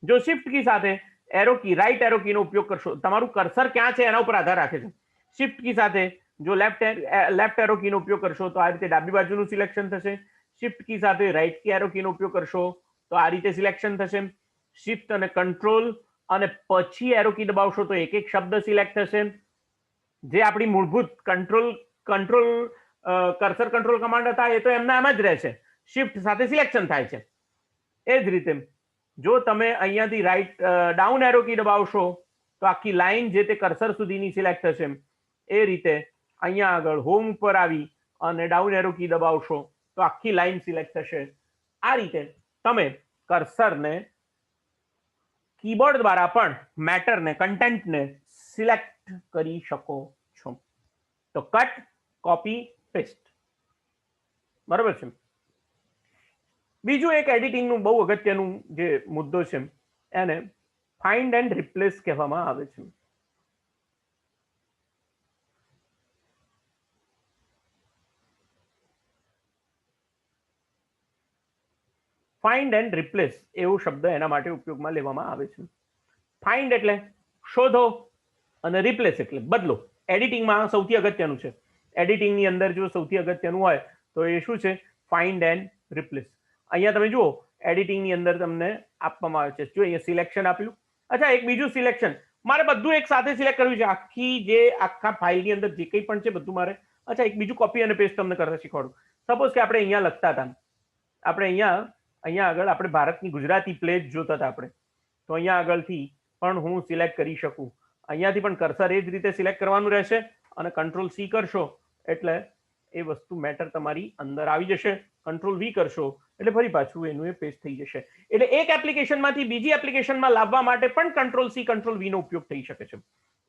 જો શિફ્ટ કી સાથે એરો કી, રાઈટ એરો કીનો ઉપયોગ કરશો, તમારું કર્સર ક્યાં છે એના ઉપર આધાર રાખે છે. શિફ્ટ કી સાથે જો લેફ્ટ એરો કીનો ઉપયોગ કરશો તો આ રીતે ડાબી બાજુનું સિલેક્શન થશે. શિફ્ટ કી સાથે રાઈટ કી એરો કીનો ઉપયોગ કરશો તો આ રીતે સિલેક્શન થશે. શિફ્ટ અને કંટ્રોલ અને પછી એરો કી દબાવશો તો એક એક શબ્દ સિલેક્ટ થશે. જે આપણી મૂળભૂત કર્સર કંટ્રોલ કમાન્ડ હતા એ તો એમના એમ જ રહેશે. શિફ્ટ સાથે સિલેક્શન થાય છે. એ જ રીતે જો તમે અહીંયાથી રાઈટ ડાઉન એરો કી દબાવશો તો આખી લાઈન જે તે કર્સર સુધીની સિલેક્ટ થશે. એ રીતે અહીંયા આગળ હોમ પર આવી અને ડાઉન એરો કી દબાવશો તો આખી લાઈન સિલેક્ટ થશે. આ રીતે તમે કર્સરને કીબોર્ડ દ્વારા પણ મેટરને, કન્ટેન્ટને સિલેક્ટ કરી શકો છો. તો કટ, કોપી, પેસ્ટ. બરાબર છે. બીજું એક એડિટિંગનું બહુ અગત્યનું જે મુદ્દો છે એને ફાઇન્ડ એન્ડ રિપ્લેસ કહેવામાં આવે છે. ફાઇન્ડ એન્ડ રિપ્લેસ એવો શબ્દ એના માટે ઉપયોગમાં લેવામાં આવે છે. ફાઇન્ડ એટલે શોધો અને રિપ્લેસ એટલે બદલો. એડિટિંગમાં સૌથી અગત્યનું છે. એડિટિંગની અંદર જો સૌથી અગત્યનું હોય તો એ શું છે? Find and replace. અહીંયા તમે જુઓ એડિટિંગની અંદર તમને આપવામાં આવે છે. જો અહીંયા સિલેક્શન આપ્યું. અચ્છા, એક બીજું સિલેક્શન, મારે બધું એક સાથે સિલેક્ટ કરવું છે. આખા ફાઇલની અંદર જે કંઈ પણ છે બધું મારે. અચ્છા, એક બીજું કોપી અને પેસ્ટ તમને કરતા શીખવાડું. સપોઝ કે આપણે અહીંયા લખતા હતા, આપણે અહીંયા આગળ આપણે ભારતની ગુજરાતી પ્લેજ જોતા હતા આપણે, તો અહીંયા આગળથી પણ હું સિલેક્ટ કરી શકું. અહીંયાથી પણ કર્સર એ જ રીતે સિલેક્ટ કરવાનું રહેશે અને કંટ્રોલ સી કરશો એટલે એ વસ્તુ મેટર તમારી અંદર આવી જશે. કંટ્રોલ વી કરશો એટલે ફરી પાછું એનું એ પેસ્ટ થઈ જશે. એટલે એક એપ્લિકેશનમાંથી બીજી એપ્લિકેશનમાં લાવવા માટે પણ કંટ્રોલ સી, કંટ્રોલ વી નો ઉપયોગ થઈ શકે છે.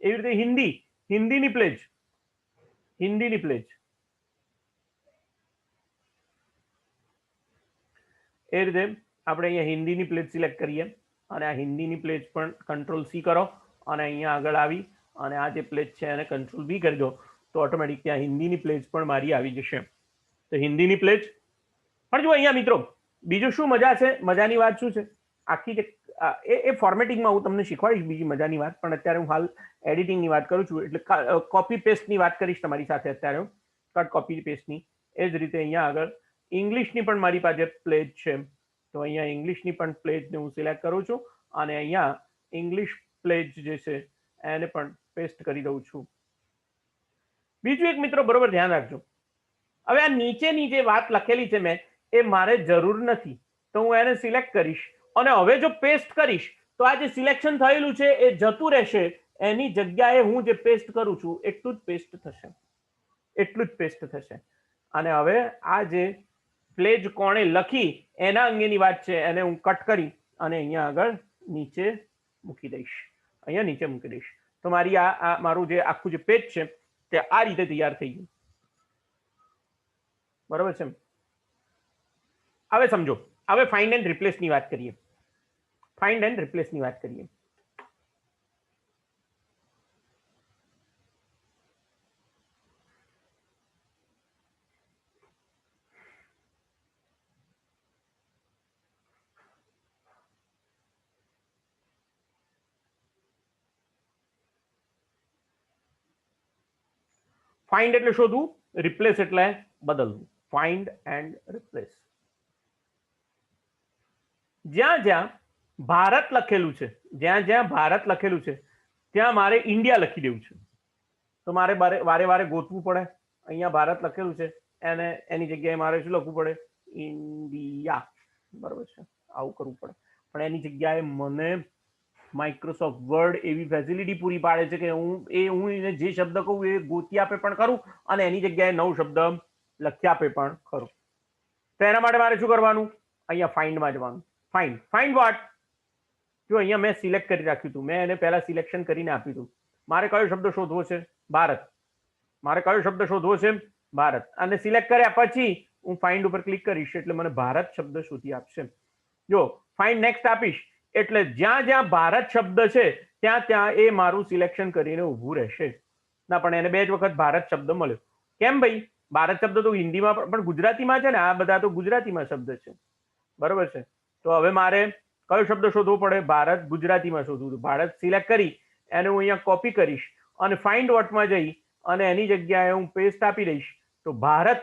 એવી રીતે હિન્દીની પ્લેજ, એ રીતે આપણે અહીંયા હિન્દીની પ્લેજ સિલેક્ટ કરીએ અને આ હિન્દીની પ્લેજ પણ કંટ્રોલ સી કરો અને અહીંયા આગળ આવી અને આ જે પ્લેજ છે એને કંટ્રોલ વી કરી દો તો ઓટોમેટિક ત્યાં હિન્દીની પ્લેજ પણ મારી આવી જશે. તો હિન્દીની પ્લેજ પણ જો અહીંયા મિત્રો બીજું શું મજા છે, મજાની વાત શું છે, આખી એ ફોર્મેટિંગમાં હું તમને શીખવાડીશ બીજી મજાની વાત, પણ અત્યારે હું હાલ એડિટિંગની વાત કરું છું એટલે કોપી પેસ્ટની વાત કરીશ તમારી સાથે અત્યારે હું, કટ કોપી પેસ્ટની. એ જ રીતે અહીંયા આગળ ઇંગ્લિશની પણ મારી પાસે પ્લેજ છે તો અહીંયા ઇંગ્લિશની પણ પ્લેજને હું સિલેક્ટ કરું છું અને અહીંયા ઇંગ્લિશ પ્લેજ જે છે એને પણ પેસ્ટ કરી દઉં છું. બીજું એક મિત્રો બરોબર ધ્યાન રાખજો, હવે આ નીચેની જે વાત લખેલી છે મેં એ મારે જરૂર નથી તો હું એને સિલેક્ટ કરીશ અને હવે જો પેસ્ટ કરીશ તો આ જે સિલેક્શન થયેલું છે એ જતું રહેશે. એની જગ્યાએ હું જે પેસ્ટ કરું છું એટલું જ પેસ્ટ થશે. અને હવે આ જે પ્લેજ કોણે લખી એના અંગેની વાત છે એને હું કટ કરી અને અહીંયા આગળ નીચે મૂકી દઈશ. તો મારી આ મારું જે આખું જે પેજ છે તે આ રીતે તૈયાર થઈ ગયું. બરોબર છે. હવે સમજો હવે ફાઇન્ડ એન્ડ રિપ્લેસ ની વાત કરીએ. ફાઇન્ડ એન્ડ રિપ્લેસ ની વાત કરીએ. ફાઇન્ડ એટલે શોધવું, રિપ્લેસ એટલે બદલવું. Find and replace. જ્યાં જ્યાં ભારત લખેલું છે, જ્યાં જ્યાં ભારત લખેલું છે ત્યાં મારે ઇન્ડિયા લખી દેવું છે. તો મારે વારે વારે ગોતવું પડે. અહીંયા ભારત લખેલું છે અને એની જગ્યાએ મારે શું લખવું પડે? ઇન્ડિયા. બરોબર છે, આવું કરવું પડે. પણ એની જગ્યાએ મને માઇક્રોસોફ્ટ વર્ડ એવી ફેસિલિટી પૂરી પાડે છે કે હું એને જે શબ્દ કહું એ ગોતી આપે પણ ખરું અને એની જગ્યાએ નવો શબ્દ લખી આપે પણ ખરું. તો એના માટે મારે શું કરવાનું? અહીંયા ફાઇન્ડમાં જવાનું. Find what? જો અહીંયા મેં સિલેક્ટ કરી રાખ્યું હતું, મેં એને પહેલા સિલેક્શન કરીને આપ્યું હતું. મારે કયો શબ્દ શોધવો છે? ભારત. મારે કયો શબ્દ શોધવો છે? ભારત. અને સિલેક્ટ કર્યા પછી હું ફાઇન્ડ ઉપર ક્લિક કરીશ એટલે મને ભારત શબ્દ શોધી આપશે. જો ફાઇન્ડ નેક્સ્ટ આપીશ એટલે જ્યાં જ્યાં ભારત શબ્દ છે ત્યાં ત્યાં એ મારું સિલેક્શન કરીને ઊભું રહેશે. ના, પણ એને 2 જ વખત ભારત શબ્દ મળ્યો. કેમ ભાઈ? ભારત શબ્દ તો હિન્દીમાં પણ ગુજરાતીમાં છે ને, આ બધા તો ગુજરાતીમાં શબ્દ છે. બરોબર છે. તો હવે મારે કયો શબ્દ શોધવો પડે? ભારત ગુજરાતીમાં શોધવું. ભારત સિલેક્ટ કરી એને હું અહીંયા કોપી કરીશ અને ફાઇન્ડ વોટમાં જઈ અને એની જગ્યાએ હું પેસ્ટ આપી દઈશ. તો ભારત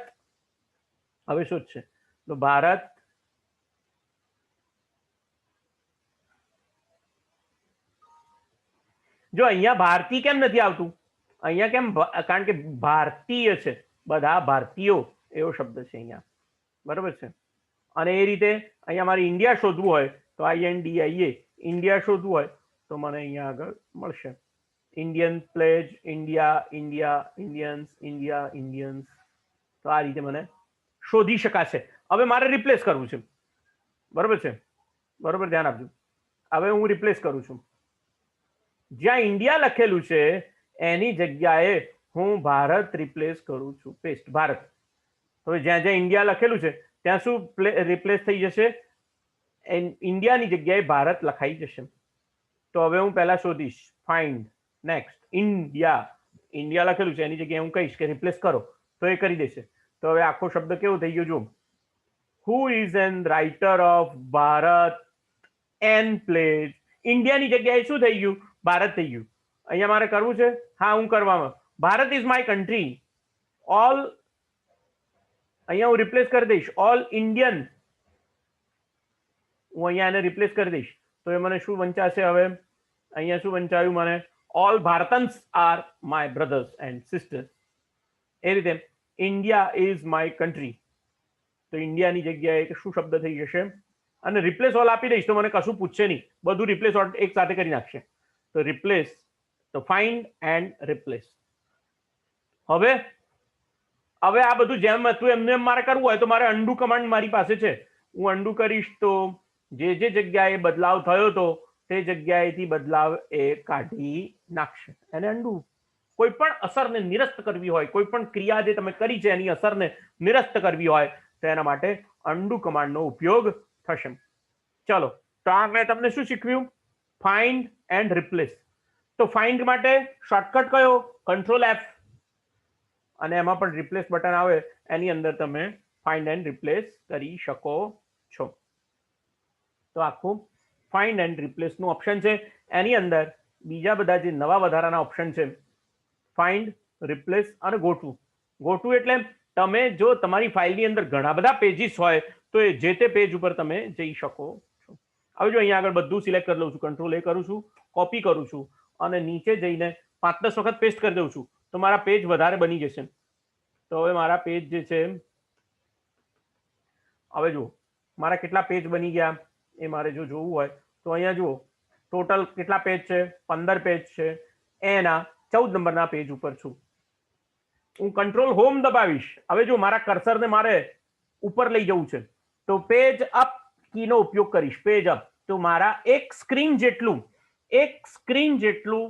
હવે શોધશે. તો ભારત જો અહીંયા ભારતી કેમ નથી આવતું? અહીંયા કેમ? કારણ કે ભારતીય છે, બધા ભારતીયો એવો શબ્દ છે અહીંયા. બરોબર છે. અને એ રીતે અહીંયા મારે ઇન્ડિયા શોધવું હોય તો INDIA ઇન્ડિયા શોધવું હોય તો મને અહીંયા આગળ મળશે. Indian pledge, India, India, Indians, India, Indians. તો આ રીતે મને શોધી શકાશે. હવે મારે રિપ્લેસ કરવું છે. બરોબર છે, બરોબર, ધ્યાન આપજો. હવે હું રિપ્લેસ કરું છું. જ્યાં ઇન્ડિયા લખેલું છે એની જગ્યાએ હું ભારત રિપ્લેસ કરું છું. પેસ્ટ ભારત. હવે જ્યાં જ્યાં ઇન્ડિયા લખેલું છે ત્યાં શું રિપ્લેસ થઈ જશે? ઇન્ડિયાની જગ્યાએ ભારત લખાઈ જશે. તો હવે હું પહેલા શોધીશ. Find next India. ઇન્ડિયા લખેલું છે એની જગ્યાએ હું કહીશ કે રિપ્લેસ કરો તો એ કરી દેશે. તો હવે આખો શબ્દ કેવો થઈ ગયો? જો, who is an writer of Bharat and pledge. ઇન્ડિયાની જગ્યાએ શું થઈ ગયું? ભારત થઈ ગયું. અહીંયા મારે કરવું છે? હા, હું કરવામાં. Bharat is my country. All અહીંયા હું રિપ્લેસ કરી દઈશ. All Indian. હું અહીંયા એને રિપ્લેસ કરી દઈશ તો એ મને શું વંચાશે? હવે અહીંયા શું વંચાયું મને? ઓલ ભારતન્સ are my brothers and sisters. એ રીતે ઇન્ડિયા ઇઝ માય કન્ટ્રી. તો ઇન્ડિયાની જગ્યાએ શું શબ્દ થઈ જશે? અને રિપ્લેસ ઓલ આપી દઈશ તો મને કશું પૂછશે નહીં, બધું રિપ્લેસ ઓલ એક સાથે કરી નાખશે. તો રિપ્લેસ, તો ફાઇન્ડ એન્ડ રિપ્લેસ. હવે આ બધું જેમ હતું એમને એમ મારે કરવું હોય તો મારે અન્ડુ કમાન્ડ મારી પાસે છે. હું અન્ડુ કરીશ તો જે જગ્યાએ બદલાવ થયો હતો તે જગ્યાએથી બદલાવ એ કાઢી નાખશે. એને અન્ડુ. કોઈ પણ અસરને નિરસ્ત કરવી હોય, કોઈ પણ ક્રિયા જે તમે કરી છે એની અસરને નિરસ્ત કરવી હોય તો એના માટે અન્ડુ કમાન્ડનો ઉપયોગ થશે. ચલો, તો આ મેં તમને શું શીખવ્યું? Find and replace. તો ફાઇન્ડ માટે શોર્ટકટ કયો? Ctrl+F. અને એમાં પણ રિપ્લેસ બટન આવે એની અંદર તમે ફાઇન્ડ એન્ડ રિપ્લેસ કરી શકો છો. તો આખું ફાઇન્ડ એન્ડ રિપ્લેસ નું ઓપ્શન છે. એની અંદર બીજા બધા જે નવા વધારાના ઓપ્શન છે, ફાઇન્ડ, રિપ્લેસ અને ગોટુ. ગોટુ એટલે તમે જો તમારી ફાઇલની અંદર ઘણા બધા પેજીસ હોય તો એ જે તે પેજ ઉપર તમે જઈ શકો છો. હવે જો અહીંયા આગળ બધું સિલેક્ટ કરી લઉં છું, Ctrl+A કરું છું, કોપી કરું છું અને નીચે જઈને 5-10 વખત પેસ્ટ કરી દઉં છું તો મારા પેજ વધારે બની જશે. તો હવે મારા પેજ જે છે, હવે જુઓ મારા કેટલા પેજ બની ગયા એ મારે જો જોવું હોય તો અહીંયા જુઓ ટોટલ કેટલા પેજ છે? 15 પેજ છે. એના 14 નંબરના પેજ ઉપર છું. હું કંટ્રોલ હોમ દબાવીશ. હવે જો મારા કર્સરને મારે ઉપર લઈ જવું છે તો પેજ અપ કીનો ઉપયોગ કરીશ. Page up. તો મારા એક સ્ક્રીન જેટલું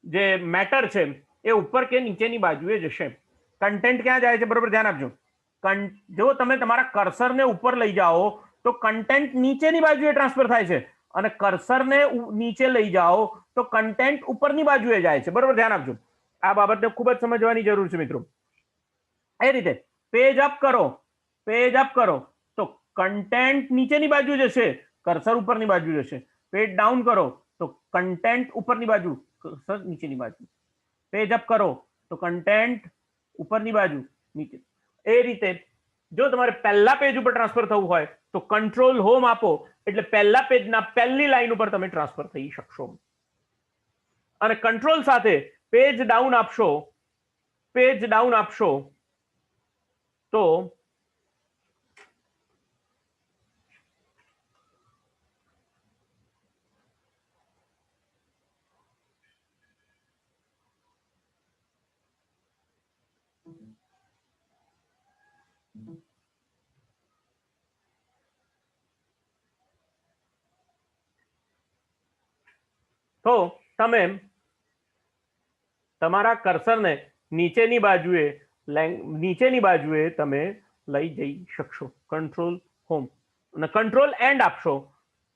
જે મેટર છે એ ઉપર કે નીચેની બાજુએ જશે. કન્ટેન્ટ ક્યાં જાય છે? બરોબર, ધ્યાન આપજો. જો તમે તમારા કર્સરને ઉપર લઈ જાઓ તો કન્ટેન્ટ નીચેની બાજુએ ટ્રાન્સફર થાય છે અને કર્સરને નીચે લઈ જાઓ તો કન્ટેન્ટ ઉપરની બાજુએ જાય છે. બરોબર, ધ્યાન આપજો, આ બાબતને ખૂબ જ સમજવાની જરૂર છે મિત્રો. એ રીતે પેજ અપ કરો તો કન્ટેન્ટ નીચેની બાજુ જશે, કર્સર ઉપરની બાજુ જશે. પેજ ડાઉન કરો તો કન્ટેન્ટ ઉપરની બાજુ, કર્સર નીચેની બાજુ. પેજ અપ કરો તો કન્ટેન્ટ ઉપરની બાજુ, નીચે. એ રીતે જો તમારે પહેલા પેજ ઉપર ટ્રાન્સફર થવું હોય તો કંટ્રોલ હોમ આપો એટલે પહેલા પેજના પહેલી લાઈન ઉપર તમે ટ્રાન્સફર થઈ શકશો. અને કંટ્રોલ સાથે પેજ ડાઉન આપશો તો તમે તમારા કર્સરને નીચેની બાજુએ તમે લઈ જઈ શકશો. કંટ્રોલ હોમ અને કંટ્રોલ એન્ડ આપશો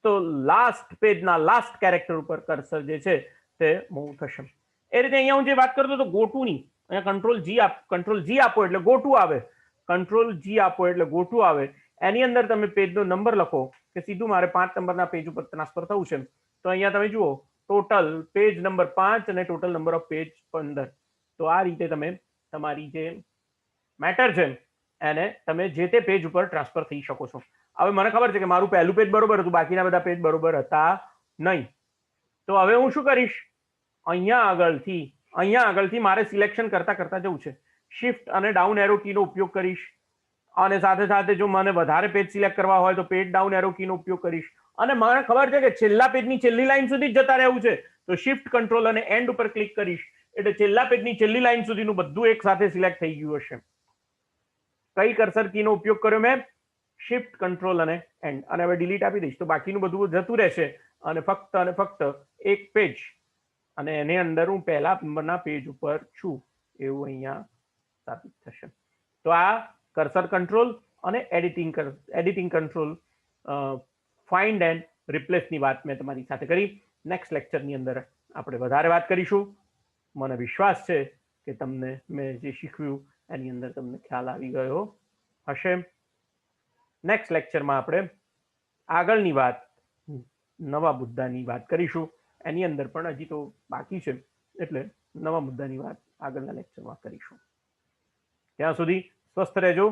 તો લાસ્ટ પેજના લાસ્ટ કેરેક્ટર ઉપર કર્સર જે છે તે મૂવ થશે. એ રીતે અહીંયા હું જે વાત કરતો હતો ગો ટુ ની, અહીંયા કંટ્રોલ જી આપો એટલે ગો ટુ આવે. કંટ્રોલ જી આપો એટલે ગો ટુ આવે. એની અંદર તમે પેજનો નંબર લખો કે સીધું મારે 5 નંબરના પેજ ઉપર ટ્રાન્સફર થવું છે, તો અહીંયા તમે જુઓ ટોટલ પેજ નંબર 5 અને ટોટલ નંબર ઓફ પેજ 15. તો આ રીતે તમે તમારી જે મેટર છે એને તમે જે તે પેજ ઉપર ટ્રાન્સફર થઈ શકો છો. હવે મને ખબર છે કે મારું પહેલું પેજ બરોબર હતું, બાકીના બધા પેજ બરોબર હતા નહીં. તો હવે હું શું કરીશ, અહીંયા આગળથી મારે સિલેક્શન કરતા જવું છે. શિફ્ટ અને ડાઉન એરો કીનો ઉપયોગ કરીશ અને સાથે જો મને વધારે પેજ સિલેક્ટ કરવા હોય તો પેજ ડાઉન એરો કીનો ઉપયોગ કરીશ. અને મને ખબર છે કે છેલ્લા પેજની છેલ્લી લાઈન સુધી જ જતા રહેવું છે, તો શિફ્ટ કંટ્રોલ અને એન્ડ ઉપર ક્લિક કરીશ એટલે છેલ્લા પેજની છેલ્લી લાઈન સુધીનું બધું એક સાથે સિલેક્ટ થઈ ગયું હશે. કઈ કર્સર કીનો ઉપયોગ કર્યો મેં? શિફ્ટ કંટ્રોલ અને એન્ડ. અને હવે ડિલીટ આપી દઈશ તો બાકીનું બધું જતું રહેશે અને ફક્ત એક પેજ અને એની અંદર હું પહેલા નંબરના પેજ ઉપર છું એવું અહીંયા સ્થાપિત થશે. તો આ કર્સર કંટ્રોલ અને એડિટિંગ કંટ્રોલ ફાઇન્ડ એન્ડ રિપ્લેસની વાત મેં તમારી સાથે કરી. નેક્સ્ટ લેક્ચરની અંદર આપણે વધારે વાત કરીશું. મને વિશ્વાસ છે કે તમને મેં જે શીખવ્યું એની અંદર તમને ખ્યાલ આવી ગયો હશે. નેક્સ્ટ લેક્ચરમાં આપણે આગળની વાત નવા મુદ્દાની વાત કરીશું. એની અંદર પણ હજી તો બાકી છે એટલે નવા મુદ્દાની વાત આગળના લેક્ચરમાં કરીશું. ત્યાં સુધી સ્વસ્થ રહેજો.